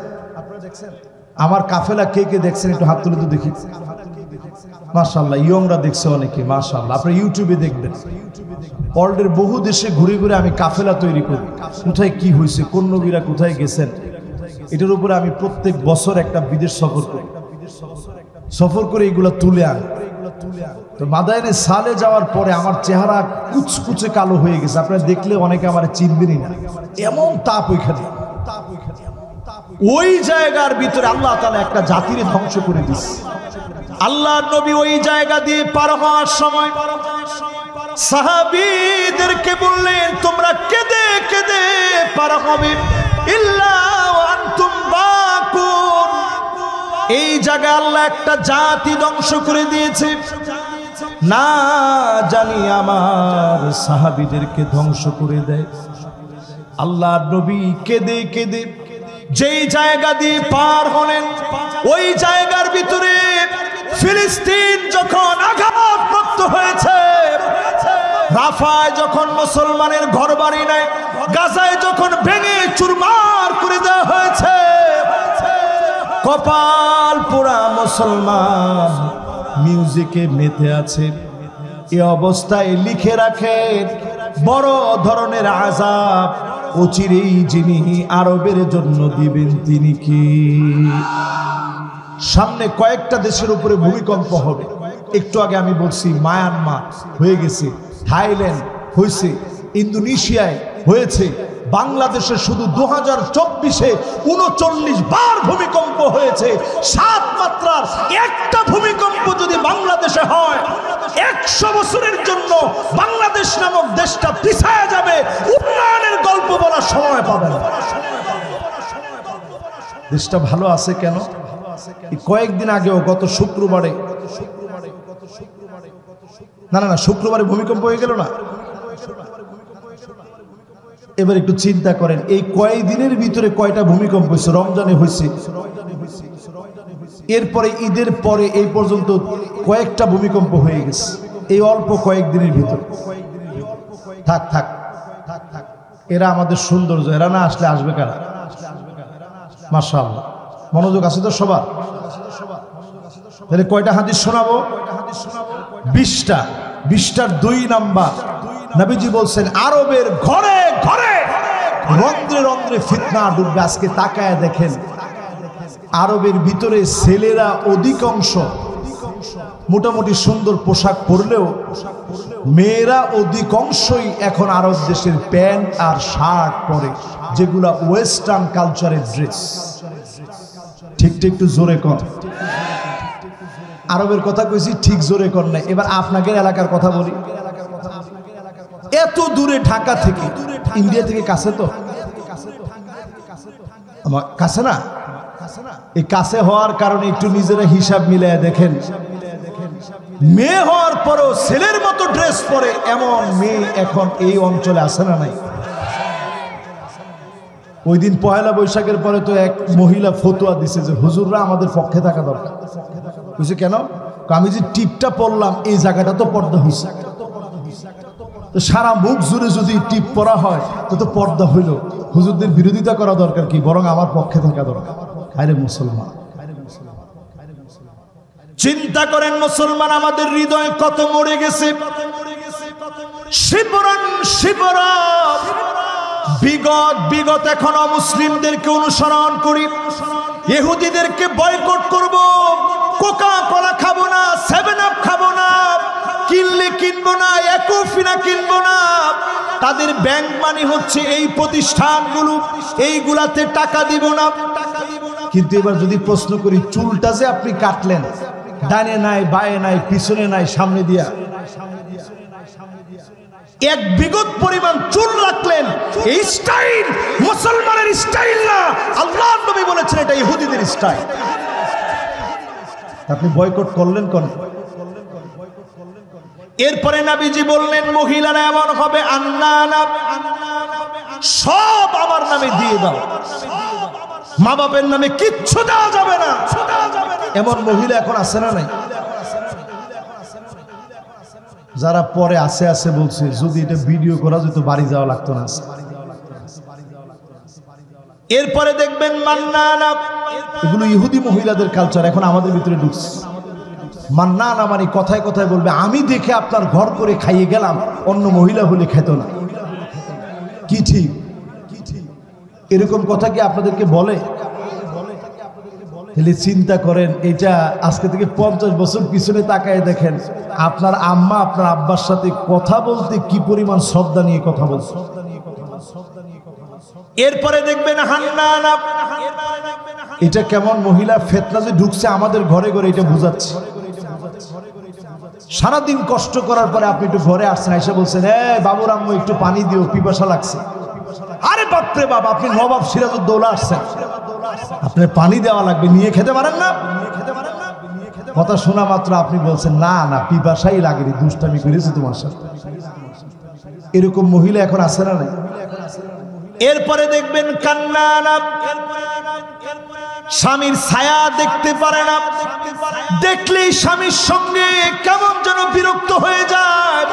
আমার কাফেলা কে কে দেখছেন একটু হাত তুলে তো দেখি। মাশাআল্লাহ, ইয়ংরা দেখছে অনেকে, মাশাআল্লাহ। আপনারা ইউটিউবে দেখবেন। ওয়ার্ল্ডের বহু দেশে ঘুরে ঘুরে আমি কাফেলা তৈরি করি, কোথায় কি হয়েছে, কোন নবীরা কোথায় গেছেন, এটার উপরে আমি প্রত্যেক বছর একটা বিদেশ সফর করি। সফর করে এগুলো তুলে আনি। তো মাদায়েনে সালে যাওয়ার পরে আমার চেহারা কুচকুচে কালো হয়ে গেছে। আপনারা দেখলে অনেকে আমার চিনবেনই না, এমন তাপ ওইখানে। ওই জায়গার ভিতরে আল্লাহ তাআলা একটা জাতির ধ্বংস করে দিচ্ছে। আল্লাহর নবী ওই জায়গা দিয়ে পার হওয়ার সময় সাহাবীদেরকে বললেন তোমরা কেঁদে কেঁদে পার হবে, ইল্লা ওয়া আনতুম বাকুন। এই জায়গায় আল্লাহ একটা জাতি ধ্বংস করে দিয়েছে, না জানি আমার সাহাবীদেরকে ধ্বংস করে দেয়। আল্লাহর নবী কেঁদে কেঁদে যেই জায়গা দিয়ে পার হলেন, ওই জায়গার ভিতরে ফিলিস্তিন যখন আঘাতপ্রাপ্ত হয়েছে, রাফায় যখন মুসলমানের ঘরবাড়ি নাই, গাজায় যখন ভেঙে চুরমার করে দেওয়া হয়েছে, কপাল পোড়া মুসলমান মিউজিকে মেতে আছে। এই অবস্থায় লিখে রাখেন বড় ধরনের আযাব অচিরেই যিনি আরবের জন্য দিবেন তিনি কি? সামনে কয়েকটা দেশের উপরে ভূমিকম্প হবে। একটু আগে আমি বলছি মায়ানমার হয়ে গেছে, থাইল্যান্ড হয়েছে, ইন্দোনেশিয়ায় হয়েছে, বাংলাদেশে শুধু 2024-এ 39 বার ভূমিকম্প হয়েছে। 7 মাত্রার একটা ভূমিকম্প যদি বাংলাদেশে হয়, 100 বছরের জন্য বাংলাদেশ নামক দেশটা পিছায়া যাবে, উন্নয়নের গল্প বলার সময় পাবে না। দেশটা ভালো আছে কেন? কয়েকদিন আগেও গত শুক্রবারে, না শুক্রবারে ভূমিকম্প হয়ে গেল না? এবার একটু চিন্তা করেন, এই কয়েকদিনের ভিতরে কয়টা ভূমিকম্প হয়েছে? রমজানে হয়েছে, এরপরে ঈদের পরে এই পর্যন্ত কয়েকটা ভূমিকম্প হয়ে গেছে এই অল্প কয়েকদিনের ভিতরে। থাক থাক থাক থাক, এরা আমাদের সৌন্দর্য, এরা না আসলে আসবে কারা? মাশাআল্লাহ, মনোযোগ আছে তো সবার? তাহলে কয়টা হাদিস শোনাবো? 20টা। 20টার 2 নাম্বার, নবীজি বলছেন আরবের ঘরে ঘরে রন্ধ্রে রন্ধ্রে ফিতনা ডুববে। আজকে তাকায় দেখেন আরবের ভিতরে ছেলেরা অধিকাংশ মোটামুটি সুন্দর পোশাক পরলেও মেয়েরা অধিকাংশই এখন আরব দেশের প্যান্ট আর শার্ট পরে, যেগুলা ওয়েস্টার্ন কালচারের ড্রেস। ঠিক ঠিক, একটু জোরে কর। আরবের কথা কইছি, ঠিক জোরে কর নাই। এবার আপনাদের এলাকার কথা বলি। এত দূরে ঢাকা থেকে, ইন্ডিয়া থেকে কাছে তো, কাছে না? এই কাছে হওয়ার কারণে একটু নিজেরা হিসাব মিলায় দেখেন, মেয়ে হওয়ার পরও ছেলের মতো ড্রেস পরে এমন মেয়ে এখন এই অঞ্চলে আছে না নাই? ওই দিন পয়লা বৈশাখের পরে তো এক মহিলা ফতোয়া দিছে যে হুজুররা আমাদের পক্ষে থাকা দরকার। বুঝছে কেন? আমি যে টিপটা পরলাম এই জায়গাটা তো পর্দা হইছে, তো সারা মুখ জুড়ে যদি টিপ পরা হয় তো পর্দা হইল, হুজুরদের বিরোধিতা করা দরকার কি, বরং আমার পক্ষে থাকা দরকার। আরে মুসলমান, চিন্তা করেন মুসলমান আমাদের হৃদয় কত মরে গেছে। শিবরণ শিবরণ বিগত এখন মুসলিমদেরকে অনুসরণ করি, ইহুদিদেরকে বয়কট করব, কোকা কোলা খাবো না, 7 আপ খাবো না, কিনলে কিনবো না, একোফিনা কিনবো না। তাদের ব্যাংক মানি হচ্ছে এই প্রতিষ্ঠানগুলো, এইগুলাতে টাকা দিব না। কিন্তু এবার যদি প্রশ্ন করি, চুলটা যে আপনি কাটলেন, ডানে নাই বায়ে নাই পিছনে নাই সামনে দিয়া, এক বিগত পরিমাণ চুল রাখলেন, এই স্টাইল মুসলমানের স্টাইল না, আল্লাহর নবী বলেছেন এটা ইহুদিদের স্টাইল। আপনি বয়কট করলেন কোন? এরপরে নবীজি বললেন মহিলারা এমন হবে, আন্নানা সব আমার নামে দিয়ে দাও, মা বাপের নামে কিচ্ছু দেওয়া যাবে না। এমন মহিলা এখন আছে না নাই? যারা পরে আছে আছে বলছে যদি এটা ভিডিও করা যেত বাড়ি যাওয়া লাগতো না। এরপরে দেখবেন মান্নানা, এগুলো ইহুদি মহিলাদের কালচার এখন আমাদের ভিতরে ঢুকছে। মান্নানা মানে কথায় কথায় বলবে আমি দেখে আপনার ঘর করে খাইয়ে গেলাম, অন্য মহিলা হলে খেত না। কি ঠিক? এরকম কথা কি আপনাদেরকে বলে? তাহলে চিন্তা করেন, এটা আজকে থেকে 50 বছর পিছনে তাকায় দেখেন আপনার আম্মা আপনার আব্বার সাথে কথা বলতে কি পরিমাণ শ্রদ্ধা নিয়ে কথা বলছে। এরপরে দেখবেন হান্নানা, এটা কেমন মহিলা ফেতনা যে ঢুকছে আমাদের ঘরে ঘরে, এটা বুঝাচ্ছে। সারাদিন কষ্ট করার পরে আপনি একটু ঘরে আসছেন, এসে বলছেন বাবুর আম্মু একটু পানি দিও, পিপাসা লাগছে। আরে বাপরে বাপ, আপনি নবাব সিরাজউদ্দৌলা আসছেন, আপনার পানি দেওয়া লাগবে, নিয়ে খেতে পারেন না? কথা শোনা মাত্র আপনি বলছেন না না পিপাসাই লাগেনি, দুষ্টামি করেছি তোমার সাথে। এরকম মহিলা এখন আছে না নাই? এরপরে দেখবেন কান্নানা, স্বামীর ছায়া দেখতে পারে না, দেখলেই স্বামীর সঙ্গে কেমন যেন বিরক্ত হয়ে যায়,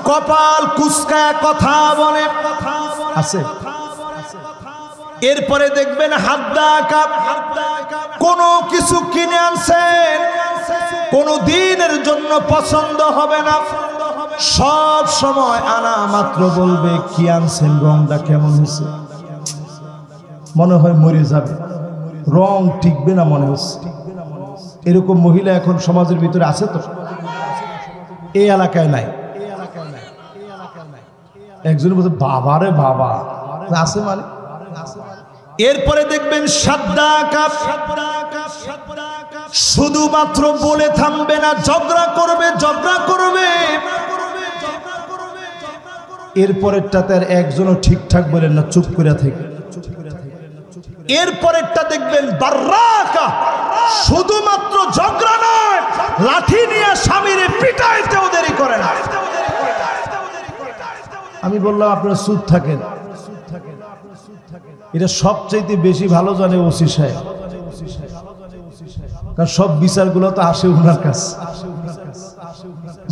কপাল কুঁচকায় কথা বলে আছে। এরপরে দেখবেন হাদ্দাকা, কোনো কিছু কিনে আনছেন কোনো দিনের জন্য পছন্দ হবে না, সব সময় আনা মাত্র বলবে কি আনছেন, রংটা কেমন হয়েছে, মনে হয় মরে যাবে, রং টিকবে না মনে হচ্ছে। এরকম মহিলা এখন সমাজের ভিতরে আছে তো? এই এলাকায় নাই। একজন বলছে বাবারে বাবা আছে মানে। এরপরে দেখবেন সাদ্দাকা, শুধুমাত্র বলে থামবে না, ঝগড়া করবে ঝগড়া করবে। এরপরেরটাতে আর একজনও ঠিকঠাক বলেন না, চুপ করে থেকে। এরপরেরটা দেখবেন বাররাকা, শুধুমাত্র ঝগড়া নয়, লাঠি নিয়ে স্বামীরে পিটাইতেও দেরি করে না। আমি বললাম আপনারা চুপ থাকেন, এটা সবচাইতে বেশি ভালো জানে ওসি সাহেব, কারণ সব বিচারগুলো তো আসে ওনার কাছে।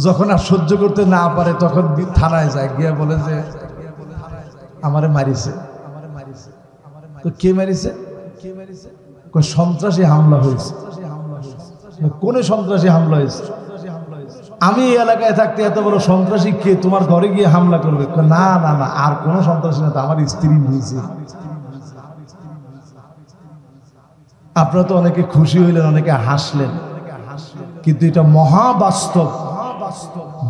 যখন আর সহ্য করতে না পারে তখন থানায় যায়, গিয়ে বলে যে আমারে মারিছে। তো কে মারিছে? সন্ত্রাসী হামলা হয়েছে। কোন সন্ত্রাসী হামলা হয়েছে? আমি এই এলাকায় থাকতে এত বড় সন্ত্রাসী কে তোমার ঘরে গিয়ে হামলা করবে? না না না, আর কোন সন্ত্রাসী না, তো আমার স্ত্রী হয়েছে। আপনারা তো অনেকে খুশি হইলেন, অনেকে হাসলেন, কিন্তু এটা মহাবাস্তব।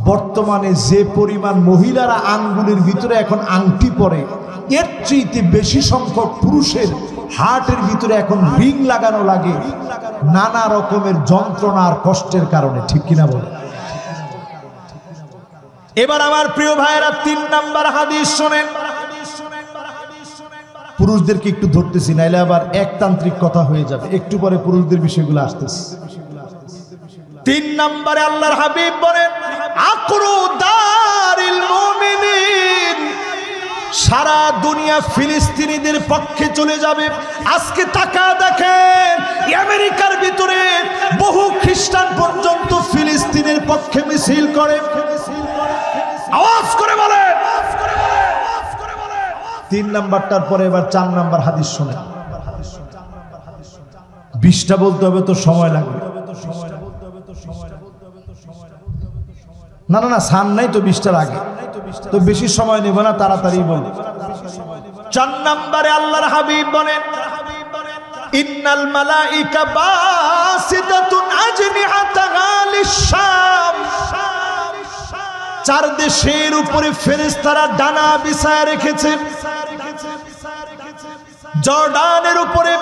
বর্তমানে যে পরিমাণ মহিলারা আঙ্গুলের ভিতরে এখন আংটি পরে, এর চেয়ে বেশি সংখ্যক পুরুষের হার্টের ভিতরে এখন রিং লাগানো লাগে নানা রকমের যন্ত্রণা আর কষ্টের কারণে। ঠিক কিনা বলে? এবার আমার প্রিয় ভাইয়েরা 3 নাম্বার হাদিস শোনেন। পুরুষদেরকে একটু ধরতেছি, নাইলে আবার একতান্ত্রিক কথা হয়ে যাবে। একটু পরে পুরুষদের বিষয়গুলো আসতেছে। 3 নম্বরে আল্লাহর হাবিব বলেন আকরু দারিল মুমিনিন, সারা দুনিয়া ফিলিস্তিনিদের পক্ষে চলে যাবে। আজকে তাকা দেখেন, আমেরিকার ভিতরে বহু খ্রিস্টান পর্যন্ত ফিলিস্তিনের পক্ষে মিছিল করে। আওয়াজ করে বলে 3 নাম্বারটার পরে এবার 4 নাম্বার হাদিস শুনে। 20টা বলতে হবে তো সময় লাগবে। না না না, সান নাই তো 20টার আগে, তো বেশি সময় নেব না, তাড়াতাড়ি বল। 4 নম্বরে আল্লাহর হাবিব বলেন ইন্নাল মালাইকা বাসিতাতুন আজনিহাতাহা লিশ-শাম, 4 দেশের উপরে ফেরেশতারা ডানা বিছায় রেখেছে। জর্ডানের উপরে,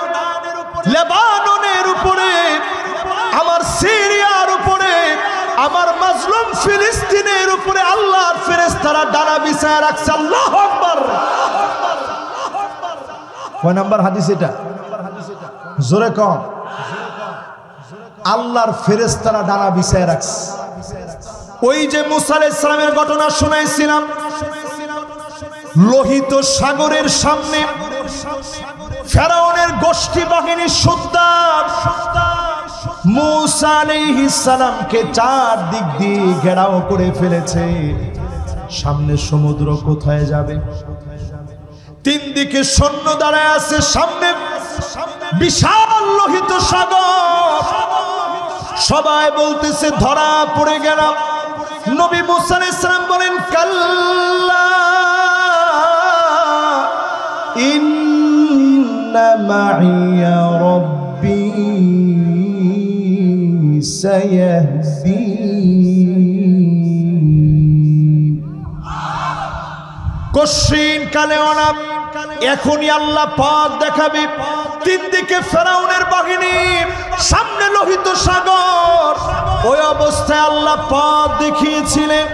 লেবাননের উপরে, আমার সিরিয়ার উপরে, আমার মাজলুম ফিলিস্তিনের উপরে আল্লাহর ফেরেশতারা ডানা বিছায় রাখছে। আল্লাহু আকবার। কয় নাম্বার হাদিস এটা? জোরে কম। আল্লাহর ফেরেশতারা ডানা বিছায় রাখছে। ওই যে মুসা আলাইহিস সালামের ঘটনা শোনাইছিলাম, লোহিত সাগরের সামনে ফেরাউনের গোষ্ঠী বাহিনী সর্দার মুসা আলাইহিস সালামকে 4 দিক দিয়ে ঘেরাও করে ফেলেছে। সামনে সমুদ্র, কোথায় যাবে? 3 দিকে সৈন্য দাঁড়ায় আছে, সামনে বিশাল লোহিত সাগর। সবাই বলতেছে ধরা পড়ে গেলাম। নবী মুসা আলাইহিস সালাম বলেন কাল্লা ইন্না মাইয়া রাব্বী সায়াহদিন। কশিন কালে অনাম, এখনই আল্লাহ পথ দেখাবে। 3 দিকে ফেরাউনের বাহিনী, সামনে লোহিত সাগর। ওই অবস্থায় আল্লাহ পথ দেখিয়েছিলেন।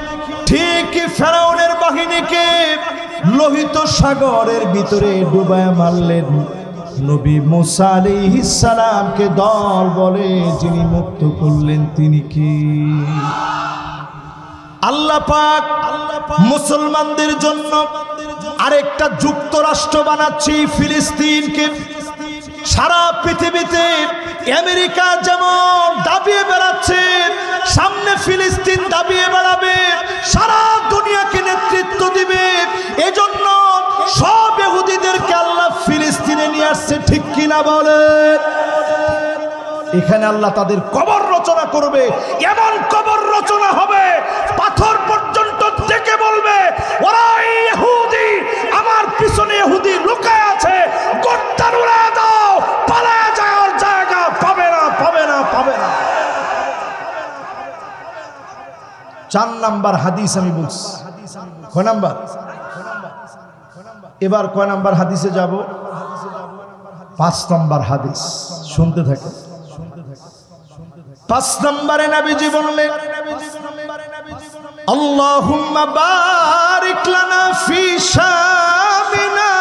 ঠিক ফেরাউনের বাহিনীকে লোহিত সাগরের ভিতরে ডুবায় মারলেন। নবী মুসা আলাইহিস সালামকে দল বলে যিনি মুক্ত করলেন তিনি কি? আল্লাহ পাক মুসলমানদের জন্য আরেকটা যুক্তরাষ্ট্র বানাচ্ছি, ফিলিস্তিনকে। সারা পৃথিবীতে আমেরিকা যেমন দাবিয়ে বেড়াচ্ছে, সামনে ফিলিস্তিন দাবিয়ে বেড়াবে, সারা দুনিয়াকে নেতৃত্ব দিবে। এজন্য সব ইহুদিদেরকে আল্লাহ ফিলিস্তিনে নিয়ে আসছে, ঠিক কিনা বলে? এখানে আল্লাহ তাদের কবর রচনা করবে। এমন কবর রচনা হবে, পাথর পর্যন্ত দেখে বলবে ওরা ইহুদি, আমার পিছনে ইহুদি লুকায় আছে, গর্দান উড়ায় দাও, পালায় যাওয়ার জায়গা পাবে না, পাবে না, পাবে না। 4 নাম্বার হাদিস আমি বলছি। কয় নাম্বার? এবার কয় নাম্বার হাদিসে যাব? 5 নাম্বার হাদিস। শুনতে থাকে। 5 নম্বরে নবীজি বললেন আল্লাহুম্মা বারিক লানা ফি শামিনা,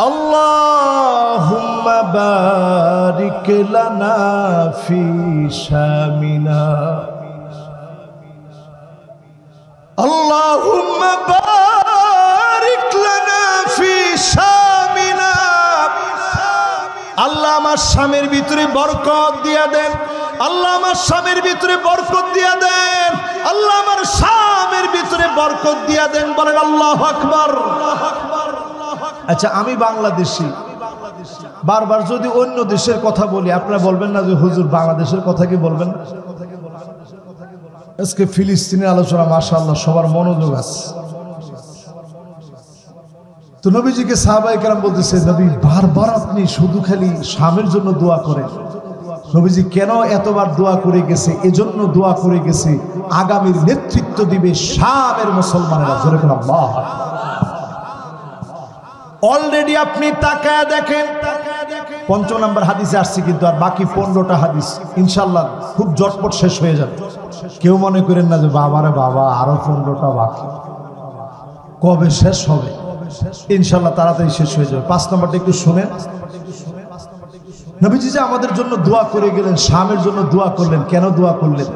আল্লাহুম্মা বারিক লানা ফি শামিনা, আল্লাহুম্মা বারিক লানা ফি শামিনা। আল্লাহ আমার স্বামীর ভিতরে বরকত দিয়া দেন, আল্লাহ আমার স্বামীর ভিতরে বরকত দিয়া দেন, আল্লাহ আমার স্বামীর ভিতরে বরকত দিয়া দেন। বলেন আল্লাহু আকবার। আচ্ছা, আমি বাংলাদেশি, বারবার যদি অন্য দেশের কথা বলি আপনারা বলবেন না যে হুজুর বাংলাদেশের কথা কি বলবেন? আজকে ফিলিস্তিনের আলোচনা মাশাআল্লাহ সবার মনোযোগ আছে। তো নবীজিকে সাহাবায়ে কেরাম বলতেছে নবী বারবার আপনি শুধু খালি শামের জন্য দোয়া করেন। নবীজি কেন এতবার দোয়া করে গেছে? এজন্য দোয়া করে গেছে আগামীর নেতৃত্ব দিবে শামের মুসলমানেরা। জোরে বলেন আল্লাহ। অলরেডি আপনি তাকায় দেখেন 5 নম্বর হাদিসে আসছে, কিন্তু আর বাকি 15টা হাদিস ইনশাআল্লাহ খুব জটপট শেষ হয়ে যাবে। কেউ মনে করেন না যে বাবারে বাবা আরো 15টা বাকি, কবে শেষ হবে? ইনশাআল্লাহ তাড়াতাড়ি শেষ হয়ে যাবে। 5 নম্বরটা একটু শুনেন। নবীজি যে আমাদের জন্য দোয়া করে গেলেন, শামের জন্য দোয়া করলেন। কেন দোয়া করলেন?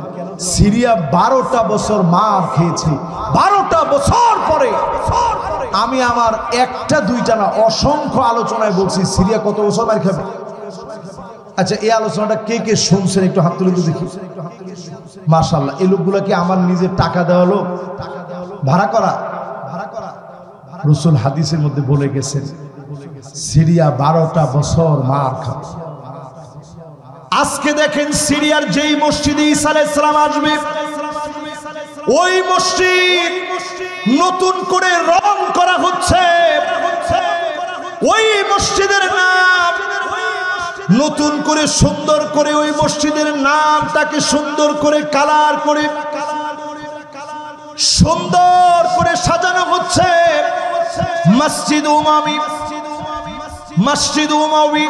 সিরিয়া 12টা বছর মার খেয়েছে। 12টা বছর পরে আমি আমার একটা দুইটা না অসংখ্য আলোচনায় বলছি সিরিয়া কত বছর মার খাবে। আচ্ছা, এই আলোচনাটা কে কে শুনছেন একটু হাত তুলে দেখি। মাশাআল্লাহ, এই লোকগুলা কি আমার নিজের টাকা দেওয়া লোক, ভাড়া করা? রাসূল হাদিসের মধ্যে বলে গেছেন সিরিয়া 12টা বছর মার খাবে। আজকে দেখেন সিরিয়ার যেই মসজিদে ঈসা আলাইহিস সালাম আসবে, ওই মসজিদ নতুন করে রং করা হচ্ছে। ওই মসজিদের নাম নতুন করে সুন্দর করে ওই মসজিদের নামটাকে সুন্দর করে কালার করে সুন্দর করে সাজানো হচ্ছে। মসজিদ উমামি, মসজিদ উমামি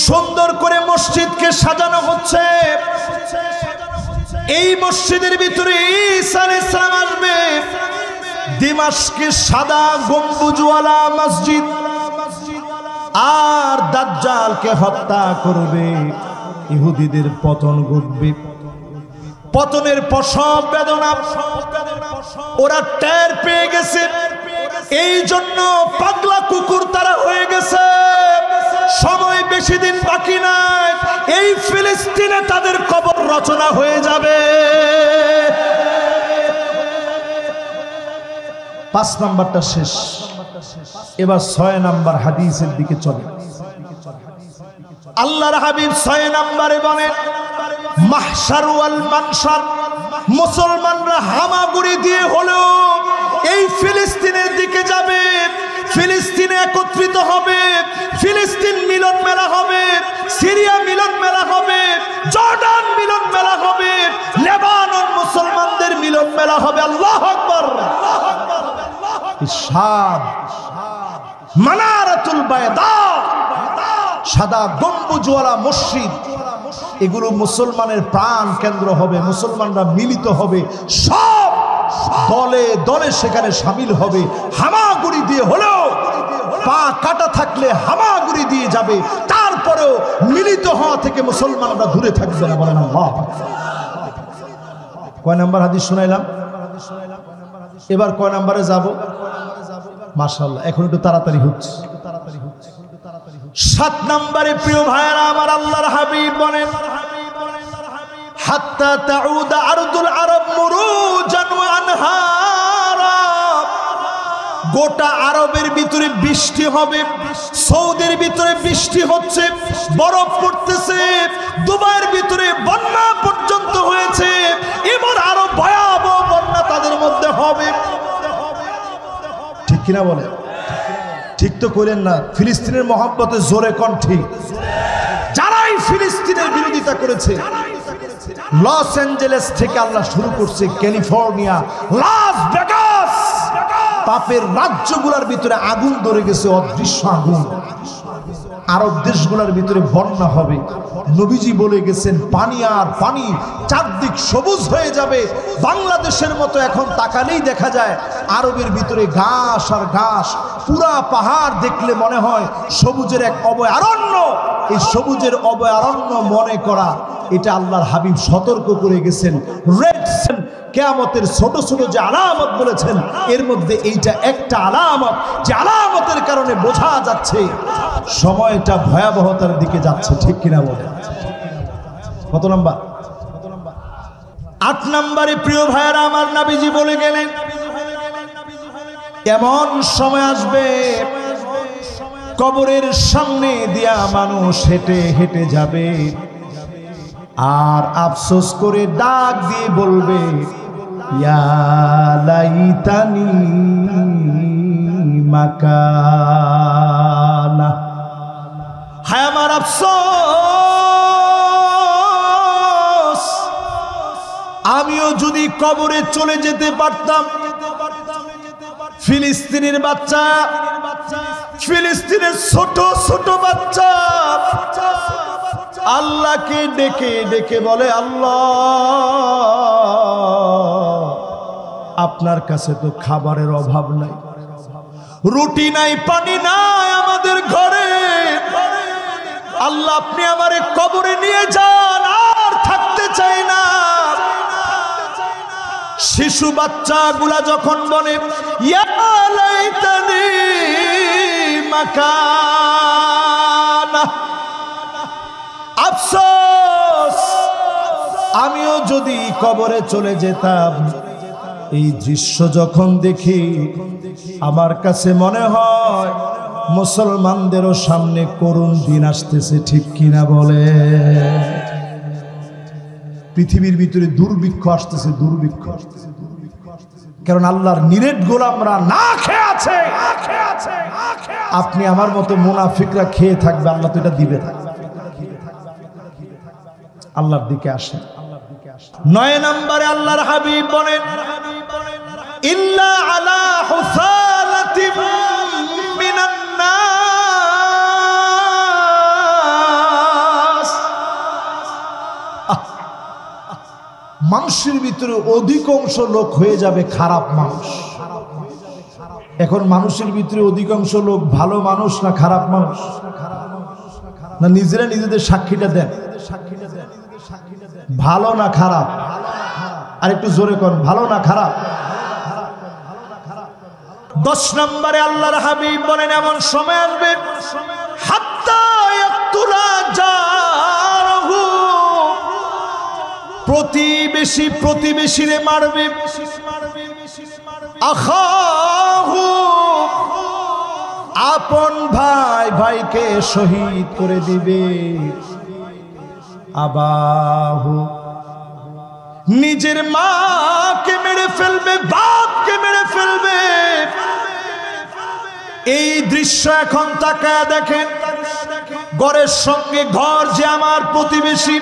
সুন্দর করে মসজিদকে সাজানো হচ্ছে। এই মসজিদের ভিতরে ঈসা আলাইহিস সালাম আসবে। দিমাশকে সাদা গম্বুজওয়ালা মসজিদ, আর দাজ্জালকে হত্যা করবে। ইহুদিদের পতন ঘটবে। পতনের প্রসব বেদনা ওরা টের পেয়ে গেছে। এই জন্য পাগলা কুকুর তারা হয়ে গেছে। সময় বেশি দিন বাকি নাই, এই ফিলিস্তিনে তাদের কবর রচনা হয়ে যাবে। 5 নাম্বারটা শেষ, এবার 6 নাম্বার হাদিসের দিকে চলে। আল্লাহর হাবিব 6 নাম্বারে বলেন মাহশার ওয়াল মানশার। মুসলমানরা হামাগুড়ি দিয়ে হলেও এই ফিলিস্তিনের দিকে যাবে। ফিলিস্তিনে একত্রিত হবে। ফিলিস্তিন মিলন মেলা হবে, সিরিয়া মিলন মেলা হবে, জর্ডান মিলন মেলা হবে, লেবানন মুসলমানদের মিলন মেলা হবে। আল্লাহু আকবার। শাম মানারাতুল বায়দা, সাদা গম্বুজওয়ালা মসজিদ, এগুলো মুসলমানের প্রাণ কেন্দ্র হবে। মুসলমানরা মিলিত হবে, সব দলে দলে সেখানে শামিল হবে। হামাগুড়ি দিয়ে হলেও, পা কাটা থাকলে হামাগুড়ি দিয়ে যাবে, তারপরেও মিলিত হওয়া থেকে মুসলমানরা দূরে থাকবে না। বলেন আল্লাহ। কয় নাম্বার হাদিস শুনাইলাম? এবার কয় নাম্বারে যাব? মাশাআল্লাহ, এখন একটু তাড়াতাড়ি হচ্ছে। 7 নম্বরে প্রিয় ভাইরা আমার, আল্লাহর হাবিব বলেন হাত্তা তাউদা আরদুল আরব মুরুজান ওয়া আনহারা। গোটা আরবের ভিতরে বৃষ্টি হবে। সৌদির ভিতরে বৃষ্টি হচ্ছে, বরফ পড়তেছে। দুবাইয়ের ভিতরে বন্যা পর্যন্ত হয়েছে। এবার আরো ভয়াবহ বন্যা তাদের মধ্যে হবে। ঠিক কিনা বলে? ঠিক তো করেন না। ফিলিস্তিনের মহব্বতে জোরে কণ্ঠে যারাই ফিলিস্তিনের বিরোধিতা করেছে, লস অ্যাঞ্জেলেস থেকে আল্লাহ শুরু করছে, ক্যালিফোর্নিয়া, লাস ভেগাস, পাপের রাজ্যগুলোর ভিতরে আগুন ধরে গেছে, অদৃশ্য আগুন। আরব দেশগুলোর ভিতরে বন্যা হবে। নবীজি বলে গেছেন পানি আর পানি, চারদিক সবুজ হয়ে যাবে। বাংলাদেশের মতো এখন তাকালেই দেখা যায় আরবের ভিতরে ঘাস আর ঘাস, পুরা পাহাড় দেখলে মনে হয় সবুজের এক অভয়ারণ্য। এই সবুজের অভয়ারণ্য মনে করা, এটা আল্লাহর হাবিব সতর্ক করে গেছেন। রেড কিয়ামতের ছোট ছোট যে আলামত বলেছেন, এর মধ্যে এইটা একটা আলামত, যে আলামতের কারণে বোঝা যাচ্ছে সময়টা ভয়াবহতার দিকে যাচ্ছে। ঠিক কিনা বলে? কত নাম্বার? 8 নম্বরে প্রিয় ভাইয়েরা আমার, নবীজি বলে গেলেন এমন সময় আসবে কবরের সামনে দিয়া মানুষ হেঁটে হেঁটে যাবে, আর আফসোস করে ডাক দিয়ে বলবে ইয়া লাইতানি মাকানা। হায় আমার আফসোস, আমিও যদি কবরে চলে যেতে পারতাম। ফিলিস্তিনের বাচ্চা, ফিলিস্তিনের ছোট ছোট বাচ্চা আল্লাহকে ডেকে ডেকে বলে আল্লাহ, আপনার কাছে তো খাবারের অভাব নাই, রুটি নাই, পানি নাই আমাদের ঘরে। আল্লাহ আপনি আমারে কবরে নিয়ে যান, আর থাকতে চাই না। শিশু বাচ্চাগুলা যখন বলে ইয়া লাইতানি মাকানা, আফসোস আমিও যদি কবরে চলে যেতাম। এই দৃশ্য যখন দেখি আমার কাছে মনে হয় মুসলমানদেরও সামনে করুণ দিন আসতেছে, ঠিক কিনা বলে? পৃথিবীর ভিতরে দুর্ভিক্ষ আসতেছে, দুর্ভিক্ষ। কারণ আল্লাহর নিরেট গোলামরা না খেয়ে আছে। আপনি আমার মতো মুনাফিকরা খেয়ে থাকবে, আল্লাহ তো এটা দিবে। আল্লাহর দিকে আসে। 9 নম্বরে আল্লাহর হাবিব বলেন ইল্লা আলা হুসালাতিন মিনান নাস। মানুষের ভিতরে অধিকাংশ লোক হয়ে যাবে খারাপ মানুষ। এখন মানুষের ভিতরে অধিকাংশ লোক ভালো মানুষ না খারাপ মানুষ? না নিজেরা নিজেদের সাক্ষীটা দেন, ভালো না খারাপ? আর একটু জোরে কর, ভালো না খারাপ? 10 নম্বরে আল্লাহর হাবিব বলেন এমন সময় আসবে হাত্তা ইয়াকতুলা জারহু, প্রতিবেশী প্রতিবেশীরে মারবে, আখাহু আপন ভাই ভাইকে শহীদ করে দিবে, আবাহু নিজের মাকে মেরে ফেলবে, বাপকে মেরে ফেলবে। এই দৃশ্য এখন তাকায় দেখেন, ঘরের সঙ্গে ঘর যে আমার প্রতিবেশী,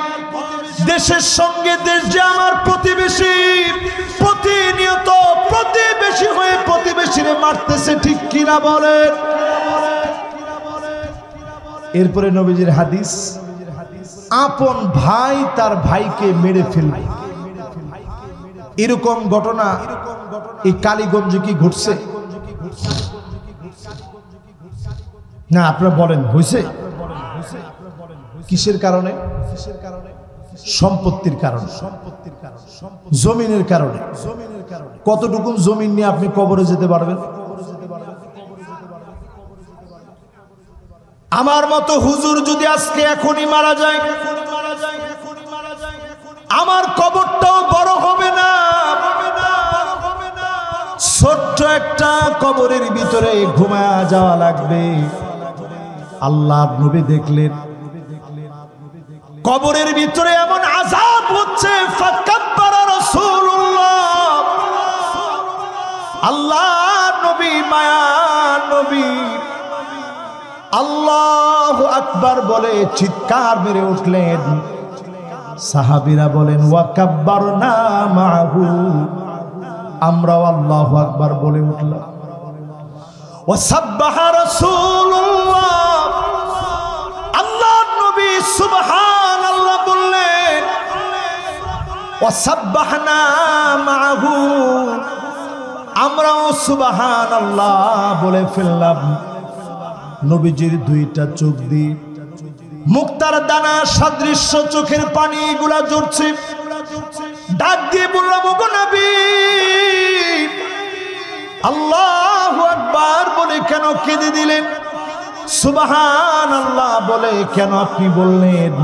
দেশের সঙ্গে দেশ যে আমার প্রতিবেশী, প্রতিনিয়ত প্রতিবেশী হয়ে প্রতিবেশীরে মারতেছে, ঠিক কিনা বলে? এরপরে নবীজির হাদিস, আপন ভাই তার ভাইকে মেরে ফেলবে। এরকম ঘটনা এই কালীগঞ্জে কি ঘটছে? না আপনারা বলেন হয়েছে? কিসের কারণে? সম্পত্তির কারণে, জমিনের কারণে। কতটুকু জমিন নিয়ে আপনি কবরে যেতে পারবেন? আমার মতো হুজুর যদি আজকে এখনই মারা যায়, আমার কবরটাও বড় হবে না। ছোট্ট একটা কবরের ভিতরে ঘুমায়া যাওয়া লাগবে। আল্লাহর নবী দেখলেন কবরের ভিতরে এমন আযাব হচ্ছে, ফাকাব্বারা রাসূলুল্লাহ, আল্লাহর নবী মায়ার নবী আল্লাহু আকবার বলে চিৎকার মেরে উঠলেন। সাহাবীরা বলেন ওয়া কাব্বারনা মাহু, আমরাও আল্লাহু আকবার বলে উঠলাম। ওয়া সাব্বাহা রাসূলুল্লাহ, আল্লাহর নবী সুবহানাল্লাহ বললেন। ওয়া সাব্বাহনা মাহু, আমরাও সুবহানাল্লাহ বলে ফেললাম। নবীজির দুইটা চোখ দিয়ে মুক্তার দানা সাদৃশ্য চোখের পানি গুলা ঝরছে। ডাক দিয়ে বললাম ওগো নবী, আল্লাহু আকবার বলে কেন কেঁদে দিলেন? সুবহানাল্লাহ বলে কেন আপনি বললেন?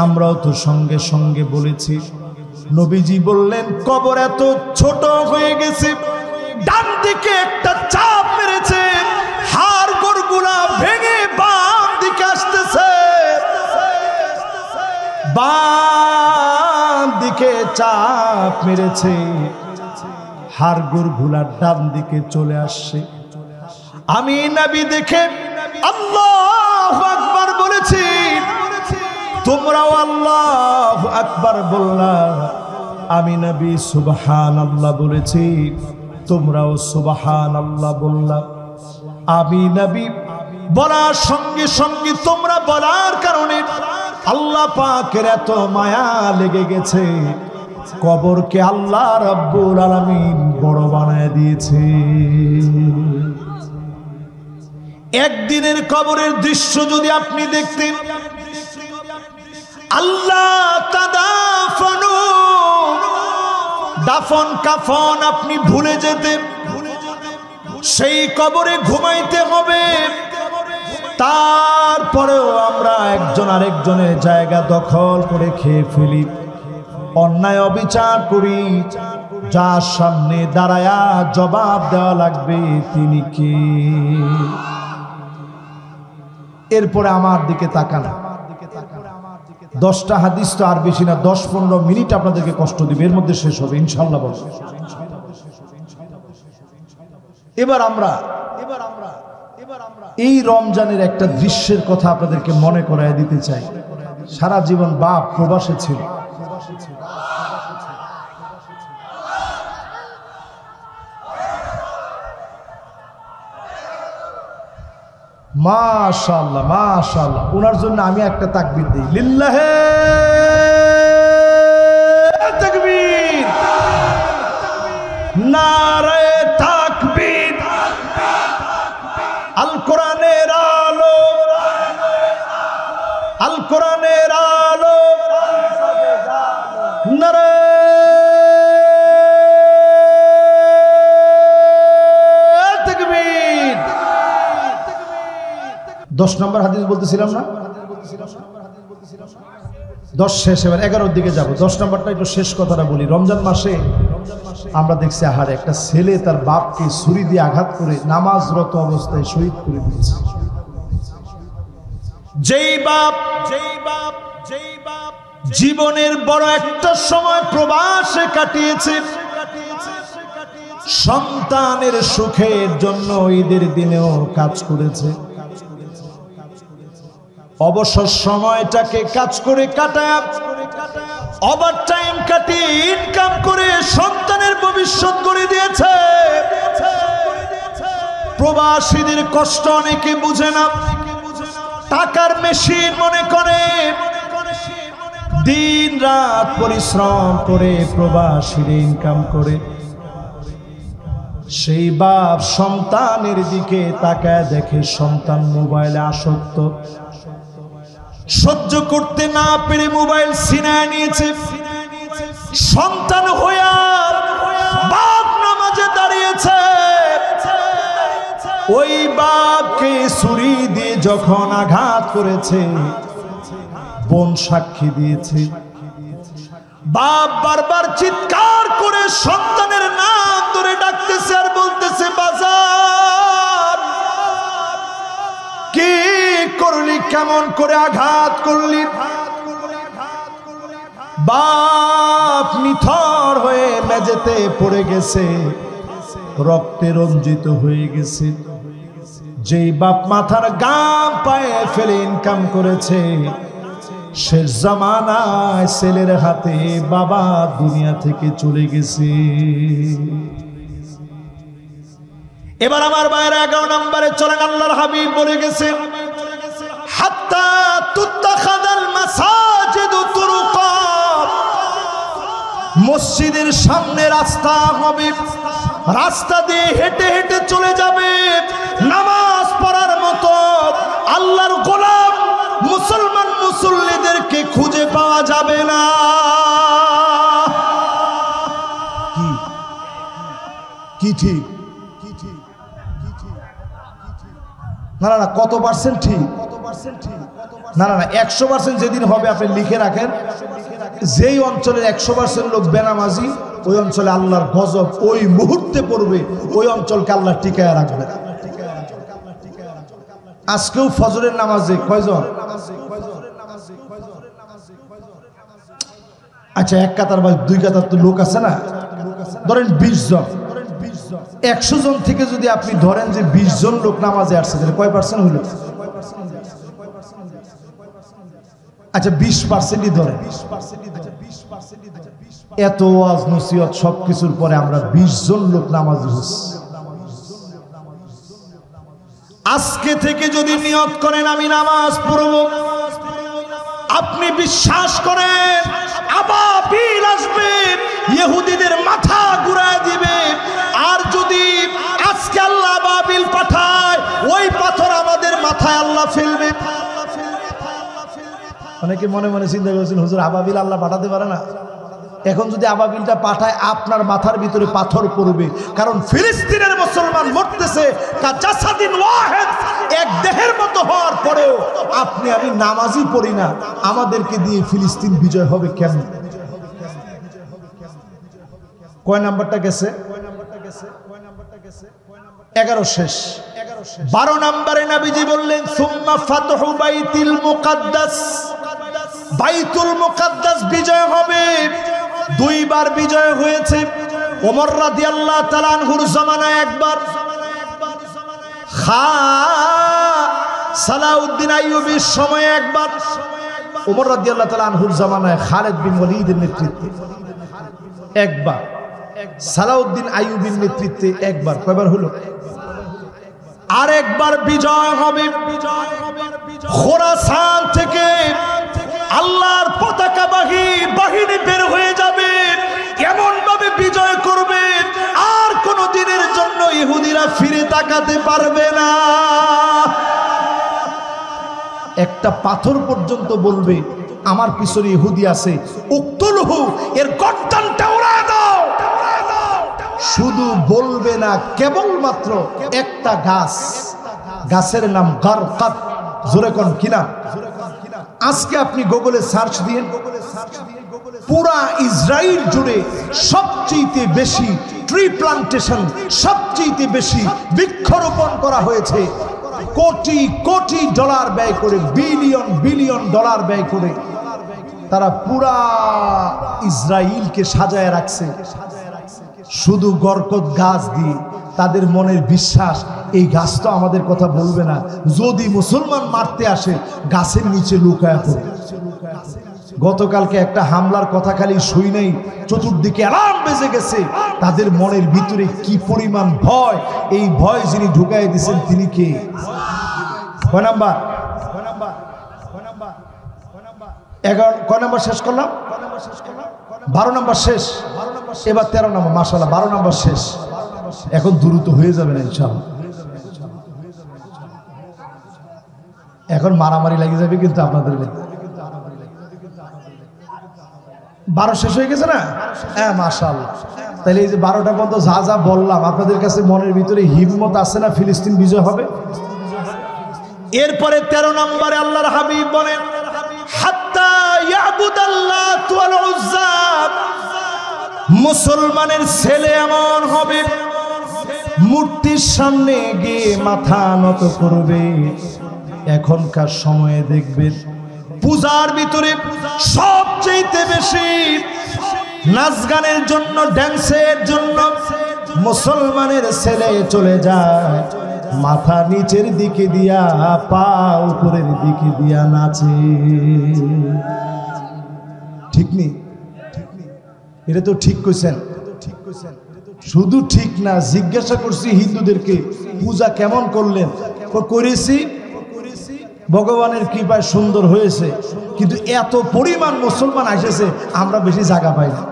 আমরাও তো সঙ্গে সঙ্গে বলেছি। নবীজি বললেন কবর এত ছোট হয়ে গেছে, ডান দিকে একটা চাপ মেরেছে, হাড় গোড়গুলা ভেঙে বাম দিকে আসতেছে, বাম দিকে চাপ মেরেছে, হাড় গোড়গুলা ডান দিকে চলে আসছে। আমি নবী দেখে আল্লাহু আকবার বলেছি, তোমরাও আল্লাহু আকবার বললা। আমি নবী সুবহানাল্লাহ বলেছি, তোমরাও সুবহানাল্লাহ বললা। আমি নবী বলার সঙ্গে সঙ্গে তোমরা বলার কারণে আল্লাহ পাকের এত মায়া লেগে গেছে, কবরকে আল্লাহ রাব্বুল আলামিন বড় বানায় দিয়েছে। একদিনের কবরের দৃশ্য যদি আপনি দেখতেন, আল্লাহ তাদাফানু, দাফন কাফন আপনি ভুলে যেতেন, সেই কবরে ঘুমাইতে হবে। তারপরেও আমরা একজন আরেকজনের জায়গা দখল করে খেয়ে ফেলি, অন্যায় অবিচার করি। যার সামনে দাঁড়ায়া জবাব দেওয়া লাগবে তিনি কে? এরপরে আমার দিকে তাকান। 10টা হাদিস তো আর বেশি না, 10-15 মিনিট আপনাদেরকে কষ্ট দিবে, এর মধ্যে শেষ হবে ইনশাআল্লাহ। বল এবার আমরা এই রমজানের একটা দৃশ্যের কথা আপনাদেরকে মনে করায় দিতে চাই। সারা জীবন বাপ প্রবাসে ছিল, মাশাআল্লাহ মাশাআল্লাহ। ওনার জন্য আমি একটা তাকবীর দিই, লিল্লাহে তাকবীর, নারে তাকবীর। আল কোরআনের আলো, আল কোরআনের আলো, নারে 10 নম্বর হাদিস বলতেছিলাম না, 10 শেষ, এবার 11-র দিকে যাব। 10 নম্বরটা একটু শেষ কথাটা বলি। রমজান মাসে আমরা দেখছি আহারে একটা ছেলে তার বাপকে ছুরি দিয়ে আঘাত করে নামাজরত অবস্থায় শহীদ করে দিয়েছে। যেই বাপ জীবনের বড় একটা সময় প্রবাসে কাটিয়েছে, সন্তানের সুখের জন্য ঈদের দিনেও কাজ করেছে, অবসর সময়টাকে কাজ করে কাটায়, ওভার টাইম কাটিয়ে ইনকাম করে সন্তানের ভবিষ্যৎ করে দিয়েছে। প্রবাসীদের কষ্ট অনেকে বুঝে না, টাকার মেশিন মনে করে, দিন রাত পরিশ্রম করে প্রবাসীরা ইনকাম করে। সেই বাপ সন্তানের দিকে তাকায় দেখে সন্তান মোবাইলে আসক্ত, সহ্য করতে না পেরে মোবাইল ছিনায় নিয়েছে। সন্তান হইয়া বাপ নামাজে দাঁড়িয়েছে, ওই বাপকে ছুরি দিয়ে যখন আঘাত করেছে, বোন সাক্ষী দিয়েছে। বাপ বারবার চিৎকার করে সন্তানের নাম ধরে ডাকতেছে আর বলতেছে, বাজার কি করলি, কেমন করে আঘাত করলি? বাপ নিথর হয়ে মেঝেতে পড়ে গেছে, রক্তে রঞ্জিত হয়ে গেছে। যেই বাপ মাথার গাম পায়ে ফেলে ইনকাম করেছে, শেষ জামানায় ছেলের হাতে বাবা দুনিয়া থেকে চলে গেছে। এবার আমার বাইরে 11 নম্বরে চলেন। আল্লাহর হাবিব বলে গেছে, হাত্তা তুত্তাখাযাল মাসাজিদু তুরুকা, মসজিদের সামনে রাস্তা হবে, রাস্তা দিয়ে হেঁটে হেঁটে চলে যাবে। নামাজ পড়ার মতো আল্লাহর গোলাম মুসলমান মুসল্লিদেরকে খুঁজে পাওয়া যাবে না। কি ঠিক? না না, কত পার্সেন্ট ঠিক? না না না, 100% যেদিন হবে আপনি লিখে রাখেন। যেই অঞ্চলের 100% লোক বেনামাজি, ওই অঞ্চলে আল্লাহর গজব ওই মুহূর্তে পড়বে, ওই অঞ্চলকে আল্লাহ টিকায় রাখবে। আজকেও ফজরের নামাজে কয়জন? আচ্ছা, 1 কাতার বা 2 কাতার তো লোক আছে না, ধরেন 20 জন। 100 জন থেকে যদি আপনি ধরেন যে 20 জন লোক নামাজে আসছে, তাহলে কয় পার্সেন্ট হইল? আচ্ছা 20%ই ধরেন। এত ওয়াজ নসিহত সবকিছুর পরে আমরা 20 জন লোক নামাজি হচ্ছি। আজকে থেকে যদি নিয়ত করেন আমি নামাজ পড়ব, আপনি বিশ্বাস করেন আবাবিল আসবে, ইহুদিদের মাথা ঘুরায় দিবে। আর যদি আজকে আল্লাহ আবাবিল পাঠায়, ওই পাথর আমার মাথায় আল্লাহ ফেলবে। অনেকে মনে মনে চিন্তা করেছেন, হুজুর আবাবিল আল্লাহ পাঠাতে পারে না? এখন যদি আবাবিলটা পাঠায়, আপনার মাথার ভিতরে পাথর পড়বে। কারণ ফিলিস্তিনের মুসলমান মরতেছে কাজাসাদিন ওয়াহিদ, এক দেহের মতো হওয়ার পরেও আপনি আমি নামাজই পড়ি না, আমাদেরকে দিয়ে ফিলিস্তিন বিজয় হবে কেন? কয় নাম্বারটা গেছে? 11 শেষ। 12 নম্বরে নবীজি বললেন সুম্মা ফাতহু বাইতুল মুকাদ্দাস, বাইতুল মুকাদ্দাস বিজয় হবে। দুইবার বিজয় হয়েছে। ওমর রাদিয়াল্লাহু তাআলা আনহুর জামানায় একবার, সালাউদ্দিন আইয়ুবীর সময়ে একবার, ওমর রাদিয়াল্লাহু তাআলা আনহুর জামানায় খালিদ বিন ওয়ালিদের নেতৃত্বে একবার, সালাউদ্দিন আইয়ুবীর নেতৃত্বে একবার। কয়বার হলো? আরেকবার বিজয় হবে। খোরাসান থেকে আল্লাহর পতাকাবাহী বাহিনী বের হয়ে যাবে, এমন ভাবে বিজয় করবে আর কোন দিনের জন্য ইহুদিরা ফিরে তাকাতে পারবে না। একটা পাথর পর্যন্ত বলবে আমার পিছনে ইহুদি আছে, উক্তুলহু, এর গর্দানটা উড়ায় দাও। শুধু বলবে না, কেবলমাত্র একটা গাছ, গাছের নাম গারকাত। জোরে কোন কিনা? আজকে আপনি গুগলে সার্চ দিয়ে পুরা ইসরায়েল জুড়ে সবচেয়ে বেশি ট্রি প্লান্টেশন, সবচেয়ে বেশি বৃক্ষরোপণ করা হয়েছে। কোটি কোটি ডলার ব্যয় করে, বিলিয়ন বিলিয়ন ডলার ব্যয় করে তারা পুরা ইসরায়েলকে সাজায় রাখছে শুধু গরকত গাছ দিয়ে। তাদের মনের বিশ্বাস এই গাছ তো আমাদের কথা বলবে না, যদি মুসলমান মারতে আসে গাছের নিচে লুকায় পড়ে। গতকালকে একটা হামলার কথা খালি শুই নাই, চতুর্দিকে অ্যালার্ম বেজে গেছে। তাদের মনের ভিতরে কি পরিমাণ ভয়, এই ভয় যিনি ঢুকাই দিয়েছেন তিনি কে? কয় নাম্বার? 11 কয় নাম্বার শেষ করলাম? 12 নাম্বার শেষ। এবার 13 নম্বর। মাশাআল্লাহ, 12 নম্বর শেষ। এখন দ্রুত হয়ে যাবে না ইনশাআল্লাহ। এখন মারামারি লেগে যাবে কিন্তু আপনাদের। 12 শেষ হয়ে গেছে না? হ্যাঁ, মাশাআল্লাহ। তাহলে এই যে 12টা পর্যন্ত যা যা বললাম, আপনাদের কাছে মনের ভিতরে হিম্মত আছে না ফিলিস্তিন বিজয় হবে? এরপরে 13 নম্বরে আল্লাহর হাবিব বলেন হাত্তা ইয়াবুদাল্লাহ ওয়াল উজ্জা, মুসলমানের ছেলে এমন হবে মূর্তির সামনে গিয়ে মাথা নত করবে। এখনকার সময়ে দেখবেন পূজার ভিতরে সবচেয়ে বেশি নাচ গানের জন্য, ড্যান্সের জন্য মুসলমানের ছেলে চলে যায় মাথা নিচের দিকে দিয়া, পা উপরের দিকে দিয়া নাচে। ঠিক নেই? এটা তো ঠিক কইছেন। শুধু ঠিক না, জিজ্ঞাসা করছি হিন্দুদেরকে পূজা কেমন করলেন? করেছি, ভগবানের কৃপায় সুন্দর হয়েছে, কিন্তু এত পরিমাণ মুসলমান আসেছে আমরা বেশি জায়গা পাই না।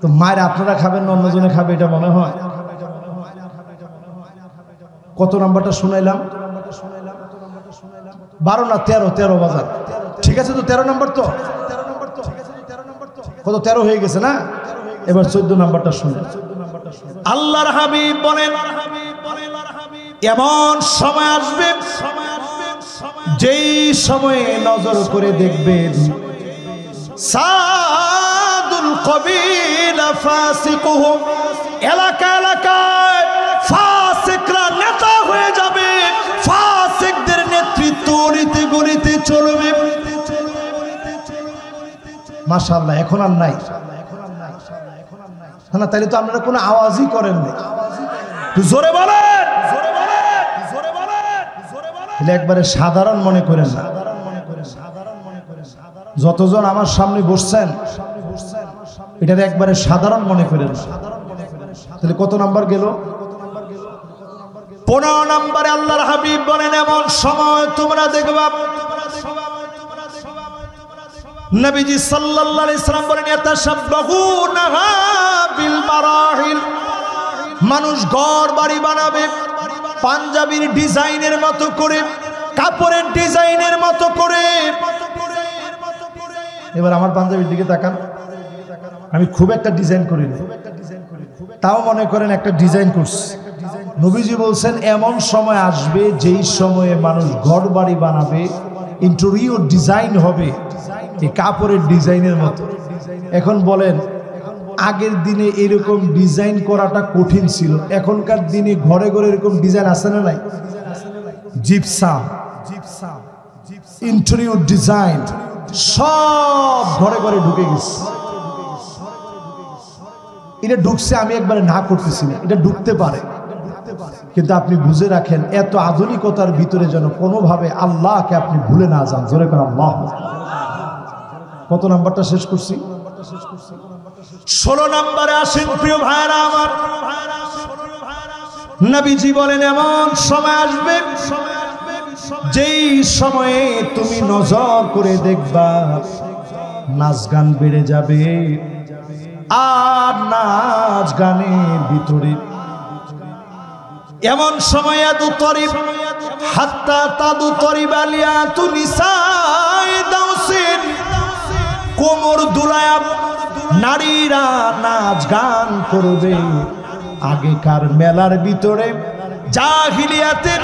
তো মায়ের আপনারা খাবেন না অন্যজনে খাবে, এটা মনে হয়? কত নাম্বারটা শুনাইলাম? 12 না 13 বাজার। ঠিক আছে তো 13 নম্বর তো কত 13 হয়ে গেছে না? এবার 14 নাম্বারটা শুনে। আল্লাহর হাবিব বলেন এমন সময় আসবে যেই সময়ে নজর করে দেখবেন সাদুল কবিলা ফাসিকুহুম, এলাকা এলাকায় ফাসিকরা নেতা হয়ে যাবে, ফাসিকদের নেতৃত্ব গলিতে গলিতে চলবে। মাশাআল্লাহ, এখন আর নাই না? তাইলে তো আপনারা কোনো আওয়াজই করেন না। জোরে বলেন, একবারে সাধারণ মনে করেন না। যতজন আমার সামনে বসছেন এটা একবারে সাধারণ মনে করেন। তাহলে কত নাম্বার গেল? 15 নম্বরে আল্লাহর হাবিব বলেন এমন সময় তোমরা দেখবা, নবীজি সাল্লাল্লাহু আলাইহি সাল্লাম বলেন ইয়াতাশাব্বাহুনা বিল মারাহিল, মানুষ ঘর বাড়ি বানাবে, পাঞ্জাবির ডিজাইনের মতো করে, কাপড়ের ডিজাইনের মতো করে। এবার আমার পাঞ্জাবির দিকে তাকান, আমি খুব একটা ডিজাইন করি না, তাও মনে করেন একটা ডিজাইন করছি। নবীজি বলছেন এমন সময় আসবে যেই সময়ে মানুষ ঘর বাড়ি বানাবে, ইন্টেরিয়র ডিজাইন হবে এই কাপড়ের ডিজাইনের মতো। এখন বলেন, আগের দিনে এরকম ডিজাইন করাটা কঠিন ছিল, এখনকার দিনে ঘরে ঘরে এরকম ডিজাইন আছে না নাই? জিপসাম, ইন্টেরিয়র ডিজাইন সব ঘরে ঘরে ঢুকে গেছে। এটা ঢুকছে, আমি একবারে না করতেছি না, এটা ঢুকতে পারে, কিন্তু আপনি বুঝে রাখেন এত আধুনিকতার ভিতরে যেন কোনোভাবে আল্লাহকে আপনি ভুলে না যান। জোরে করে আল্লাহ। কত নাম্বারটা শেষ করছি? 16 নম্বরে আসেন প্রিয় ভাইরা আমার। নবীজি বলেন এমন সময় আসবে যেই সময়ে তুমি নজর করে দেখবা নাচ গান বেড়ে যাবে, আর নাচ গানের ভিতরে এমন সময় আদু তরিব হাত্তা তাদু তরিব আলিয়াতু নিসায়ে দাউসিন, কোমর দুলায়া নারীরা নাচ গান করবে। আগেকার মেলার ভিতরে জাহিলিয়াতের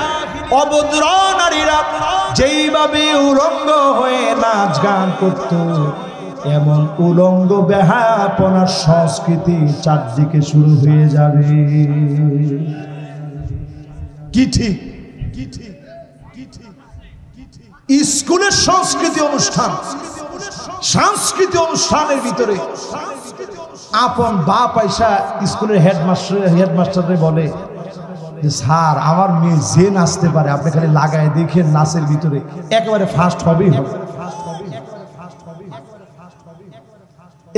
অভদ্র নারীরা যেইভাবে উলঙ্গ হয়ে নাচ গান করত, এমন উলঙ্গ বেহায়াপনার সংস্কৃতি চারদিকে শুরু হয়ে যাবে। কি ঠিক? স্কুলের সংস্কৃতি অনুষ্ঠান, সাংস্কৃতিক অনুষ্ঠানের ভিতরে আপন বাপ আইসা স্কুলের হেডমাস্টারে বলে যে স্যার আমার মেয়ে যে নাচতে পারে আপনি খালি লাগায় দেখেন, নাচের ভিতরে একেবারে ফার্স্ট হবেই হবে।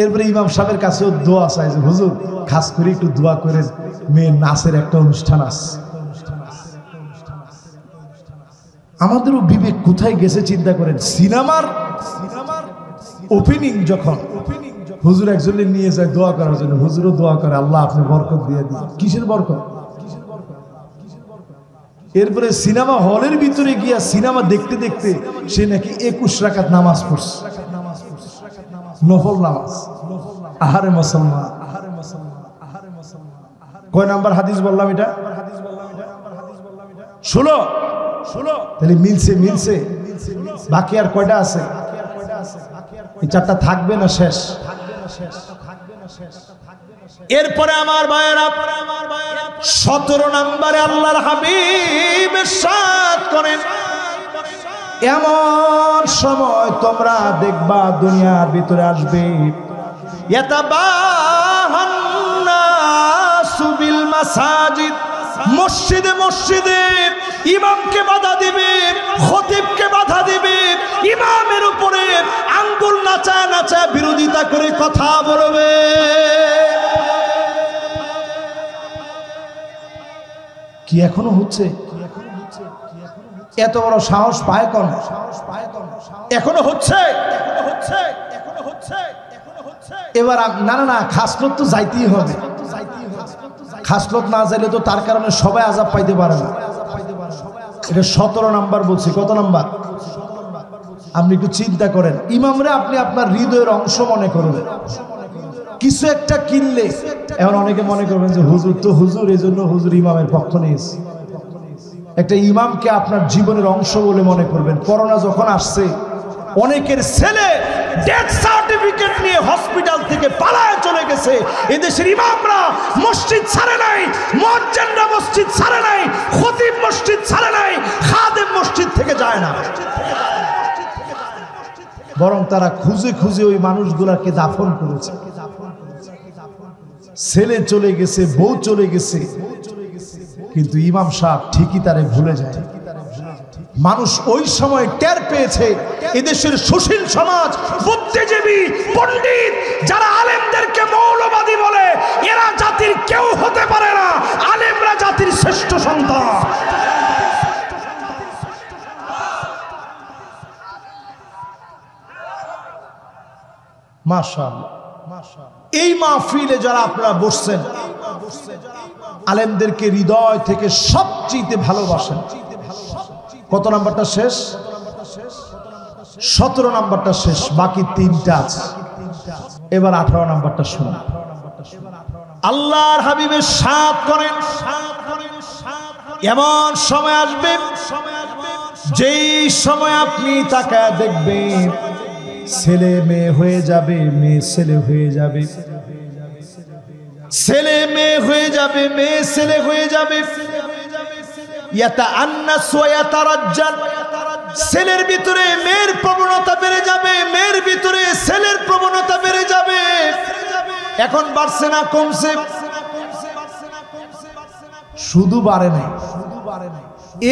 এরপরে ইমাম সাহেবের কাছেও দোয়া চাই যে হুজুর খাস করে একটু দোয়া করে মেয়ের নাচের একটা অনুষ্ঠান আছে। আমাদেরও বিবেক কোথায় গেছে চিন্তা করেন। সিনেমার ওপেনিং যখন হুজুর একজনের নিয়ে যায় দোয়া করার জন্য, হুজুরও দোয়া করে আল্লাহ আপনি বরকত দিয়ে দিন। কিসের বরকত? এরপরে সিনেমা হলের ভিতরে গিয়া সিনেমা দেখতে দেখতে সে নাকি 21 রাকাত নামাজ পড়ছে, নফল নামাজ। আহারে মুসলমান, কয় নাম্বার হাদিস বললাম এটা? 16। তাহলে মিলছে। বাকি আর কয়টা আছে? এই 4টা থাকবে না শেষ? এরপরে আমার ভাইয়েরা 17 নম্বরে আল্লাহর হাবিব ইরশাদ করেন এমন সময় তোমরা দেখবা দুনিয়ার ভিতরে আসবে ইয়াতাবাহান নাসু বিল মাসাজিদ, মসজিদে মসজিদে ইমামকে বাধা দিবে, খতিবকে বাধা দিবে, ইমামের উপরে আঙ্গুল নাচায় নাচায় বিরোধিতা করে কথা বলবে। কি এখনো হচ্ছে? এত বড় সাহস পায় কোন? এখনো হচ্ছে। এবার না খাসলত তো যাইতেই হবে। খাসলত না যাইলে তো তার কারণে সবাই আযাব পাইতে পারে না। এটা 17 নাম্বার বলছি। কত নাম্বার? আপনি একটু চিন্তা করেন, ইমামরে আপনি আপনার হৃদয়ের অংশ মনে করবেন। কিছু একটা কিনলে এখন অনেকে মনে করবেন যে হুজুর তো হুজুর, এই জন্য হুজুর ইমামের পক্ষ নিয়েছে। একটা ইমামকে আপনার জীবনের অংশ বলে মনে করবেন। করোনা যখন আসছে অনেকের ছেলে ডেথ সার্টিফিকেট নিয়ে হসপিটাল থেকে পালায় চলে গেছে। এদেশের ইমামরা মসজিদ ছাড়ে নাই, মুয়াজ্জিনরা মসজিদ ছাড়ে নাই, খতিব মসজিদ ছাড়ে নাই, খাদেম মসজিদ থেকে যায় না, বরং তারা খুঁজে খুঁজে ওই মানুষগুলাকে দাফন করেছে। ছেলে চলে গেছে, বউ চলে গেছে, কিন্তু ইমাম সাহেব ঠিকই তারে ভুলে যায়। মানুষ ওই সময় টের পেয়েছে এদেশের সুশীল সমাজ, বুদ্ধিজীবী, পণ্ডিত যারা আলেমদেরকে মৌলবাদী বলে, এরা জাতির কেউ হতে পারে না। আলেমরা জাতির শ্রেষ্ঠ সন্তান। মাশাআল্লাহ এই মাহফিলে যারা আপনারা বসছেন, আলেমদেরকে হৃদয় থেকে সবচেয়ে ভালোবাসেন। কত নাম্বারটা শেষ? 17 নাম্বারটা শেষ, বাকি 3টা আছে। এবার 18 নাম্বারটা শুনুন। আল্লাহর হাবিবের সাথ করেন, এমন সময় আসবে যেই সময় আপনি তাকায় দেখবেন ছেলে মেয়ে হয়ে যাবে, মেয়ে ছেলে হয়ে যাবে, ছেলে মেয়ে হয়ে যাবে, মেয়ে ছেলে হয়ে যাবে। ইয়াতাআন্নাস ওয়া ইয়াতারাজ্জাল, ছেলের ভিতরে মেয়ের প্রবণতা বেড়ে যাবে, মেয়ের ভিতরে ছেলের প্রবণতা বেড়ে যাবে। এখন বাড়ছে না কমছে? শুধু বাড়ে নাই,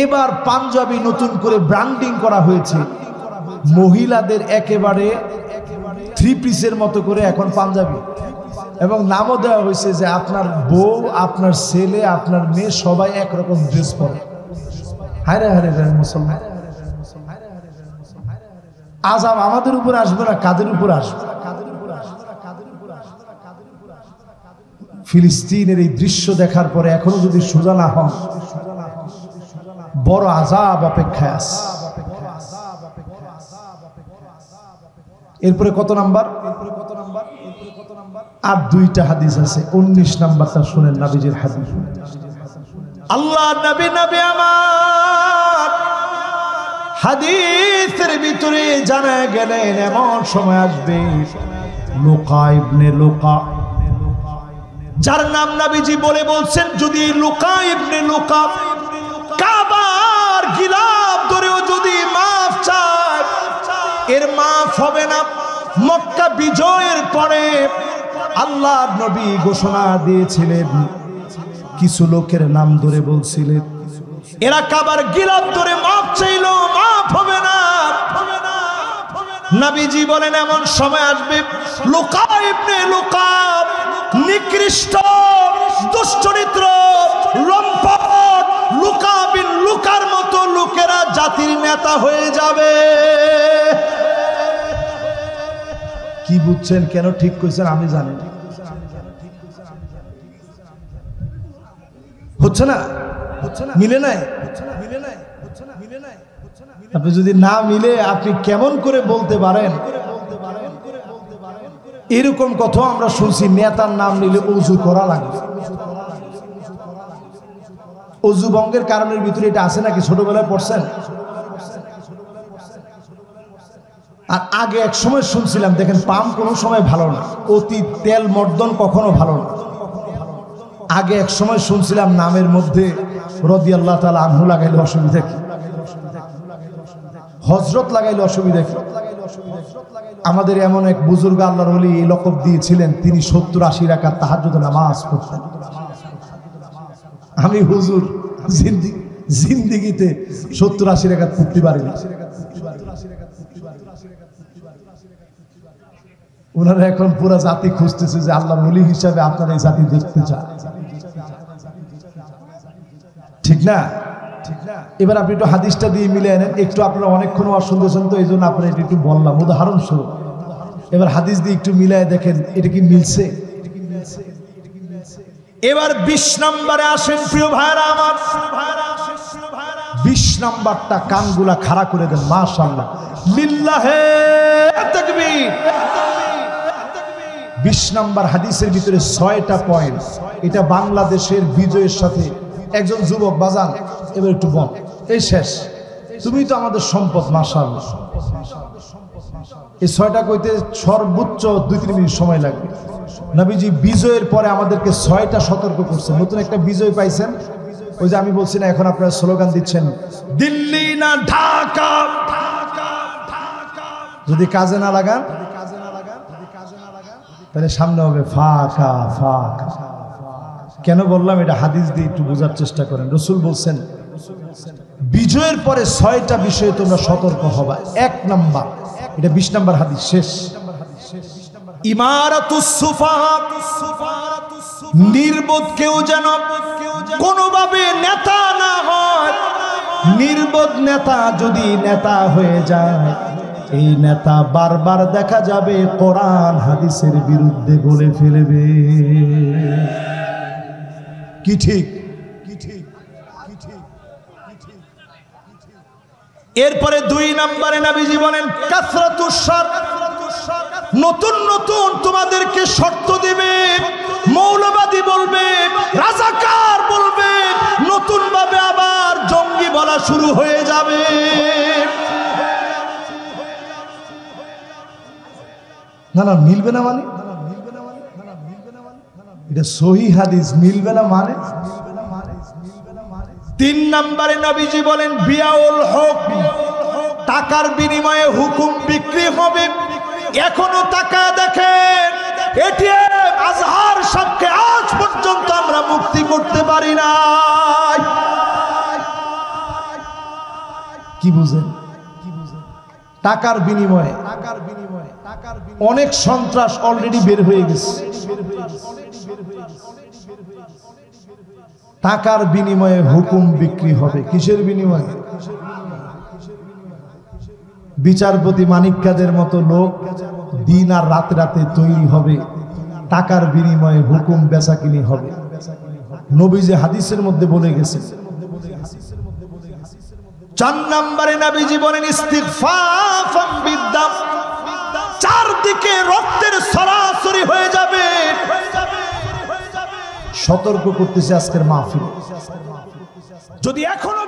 এবার পাঞ্জাবি নতুন করে ব্র্যান্ডিং করা হয়েছে। মহিলাদের একেবারে 3 পিসের মতো করে এখন পাঞ্জাবি, এবং নামও দেওয়া হয়েছে যে আপনার বউ, আপনার ছেলে, আপনার মেয়ে সবাই একরকম ড্রেস পরে। হায়রে হায়রে মুসলমান, আযাব আমাদের উপর আসবে না, কাদের উপর আসবে? ফিলিস্তিনের এই দৃশ্য দেখার পরে এখনো যদি সোজা না হন, বড় আযাব অপেক্ষায় আছে। এরপরে কত নাম্বার? আর 2টা হাদিস আছে। 19 নাম্বারটা শুনেন, নবীজির হাদিস। আল্লাহ নবী আমার হাদিসের ভিতরে জানা গেলেন এমন সময় আসবে, লুকা ইবনে লুকা, যার নাম নবীজি বলছেন যদি লুকা ইবনে লুকা কাবার গিলাফ ধরেও যদি মাফ চায়, এর মাফ হবে না। মক্কা বিজয়ের পরে আল্লাহ নবী ঘোষণা দিয়েছিলেন, কিছু লোকের নাম ধরে বলছিলেন এরা কাবার গিলাফ ধরে মাফ চাইলো, মাফ হবে না। নবীজি বলেন এমন সময় আসবে লুকা ইবনে লুকা, নিকৃষ্ট, দুশ্চরিত্র, লম্পট লুকা বিন লুকার মতো লোকেরা জাতির নেতা হয়ে যাবে। কি বুঝছেন? কেন ঠিক কইছেন আমি জানি না। হচ্ছে না, মিলে নাই। আপনি যদি না মিলে আপনি কেমন করে বলতে পারেন? এরকম কথা আমরা শুনছি, নেতার নাম নিলে ওযু করা লাগে। ওযু ভঙ্গের কারণের ভিতরে এটা আছে নাকি? ছোটবেলায় পড়ছেন? আর আগে এক সময় শুনছিলাম, দেখেন পাম কোনো সময় ভালো না, অতি তেল মর্দন কখনো ভালো না। আগে এক সময় শুনছিলাম নামের মধ্যে রাদিয়াল্লাহু তাআলা আনহু লাগাইলে অসুবিধা কি? হযরত লাগাইলে অসুবিধা কি? আমাদের এমন এক বুজুর্গ আল্লাহর ওলি এই লকব দিয়েছিলেন, তিনি 70-80 রাকাত তাহাজ্জুদ নামাজ পড়তেন। আমি হুজুর জিন্দেগিতে 70-80 রাকাত পড়তে পারিনি। ওনারা এখন পুরা জাতি খুঁজতেছে যে আল্লাহর ওলি হিসাবে আপনার এই জাতি দেখতে চায়, ঠিক না? এবার আপনি একটু হাদিসটা দিয়ে মিলে আনেন। একটু আপনারা অনেকক্ষণ ওয়াজ শুনতেছেন তো, এই জন্য আপনারা একটু বললাম উদাহরণস্বরূপ। এবার হাদিস দিয়ে একটু মিলায় দেখেন এটা কি মিলছে। এবার 20 নম্বরে আসেন প্রিয় ভাইরা আমার। 20 নাম্বারটা কানগুলা খাড়া করে দেন, মাশাআল্লাহ, লিল্লাহে তাকবীর। 20 নাম্বার হাদিসের ভিতরে 6টা পয়েন্ট। এটা বাংলাদেশের বিজয়ের সাথে একজন যুবক বাজান, এবার একটু বল, এই শেষ, তুমি তো আমাদের সম্পদ, মাশাআল্লাহ। এই 6টা কইতে সর্বোচ্চ 2-3 মিনিট সময় লাগবে। নবীজি বিজয়ের পরে আমাদেরকে 6টা সতর্ক করছেন। নতুন একটা বিজয় পাইছেন, ওই যে আমি বলছি না, এখন আপনারা স্লোগান দিচ্ছেন দিল্লি না ঢাকা, যদি কাজে না লাগান তাহলে সামনে হবে ফাঁকা ফাঁকা। কেন বললাম এটা? হাদিস দিয়ে একটু বোঝার চেষ্টা করেন। রাসূল বলছেন বিজয়ের পরে 6টা বিষয়ে তোমরা সতর্ক হবা। 1 নাম্বার, এটা 20 নাম্বার হাদিস শেষ, ইমারাতুস সুফাহা, নির্বোধ কেউ যেন কোনোভাবে নেতা না হয়। নির্বোধ নেতা যদি নেতা হয়ে যায় এই নেতা বারবার দেখা যাবে কোরআন হাদিসের বিরুদ্ধে বলে ফেলবে। কি ঠিক? এরপরে 2 নম্বরে নবীজি বলেন কাসরাতুস শর্ত, নতুন নতুন তোমাদেরকে শর্ত দিবে, মৌলবাদী বলবে, রাজাকার বলবে, নতুন ভাবে আবার জঙ্গি বলা শুরু হয়ে যাবে। না না মিলবে না মানে, এটা সহিহ হাদিস, মিলবে না মানে। 3 নম্বরে নবীজি বলেন বিয়াউল হক, টাকার বিনিময়ে হুকুম বিক্রি হবে। এখনো টাকা দেখেন, এটিএম আজহার সবকে আজ পর্যন্ত আমরা মুক্তি করতে পারি না। কি বুঝেন? টাকার বিনিময়ে অনেক সন্ত্রাস অলরেডি বের হয়ে গেছে। টাকার বিনিময়ে হুকুম বিক্রি হবে। কিসের বিনিময়ে? বিচারপতি মানিক কাদের মতো লোক দিন আর রাতে রাতে তৈরি হবে, টাকার বিনিময়ে হুকুম বেচাকিনি হবে। নবীজি হাদিসের মধ্যে বলে গেছে। 4 নম্বরে নবীজি বলেন ইস্তিগফাফাম বিদ্দাম, চারদিকে রক্তের সরাসরি হয়ে যাবে। সতর্ক করতেছে আজকের মাহফিল। যদি এখনো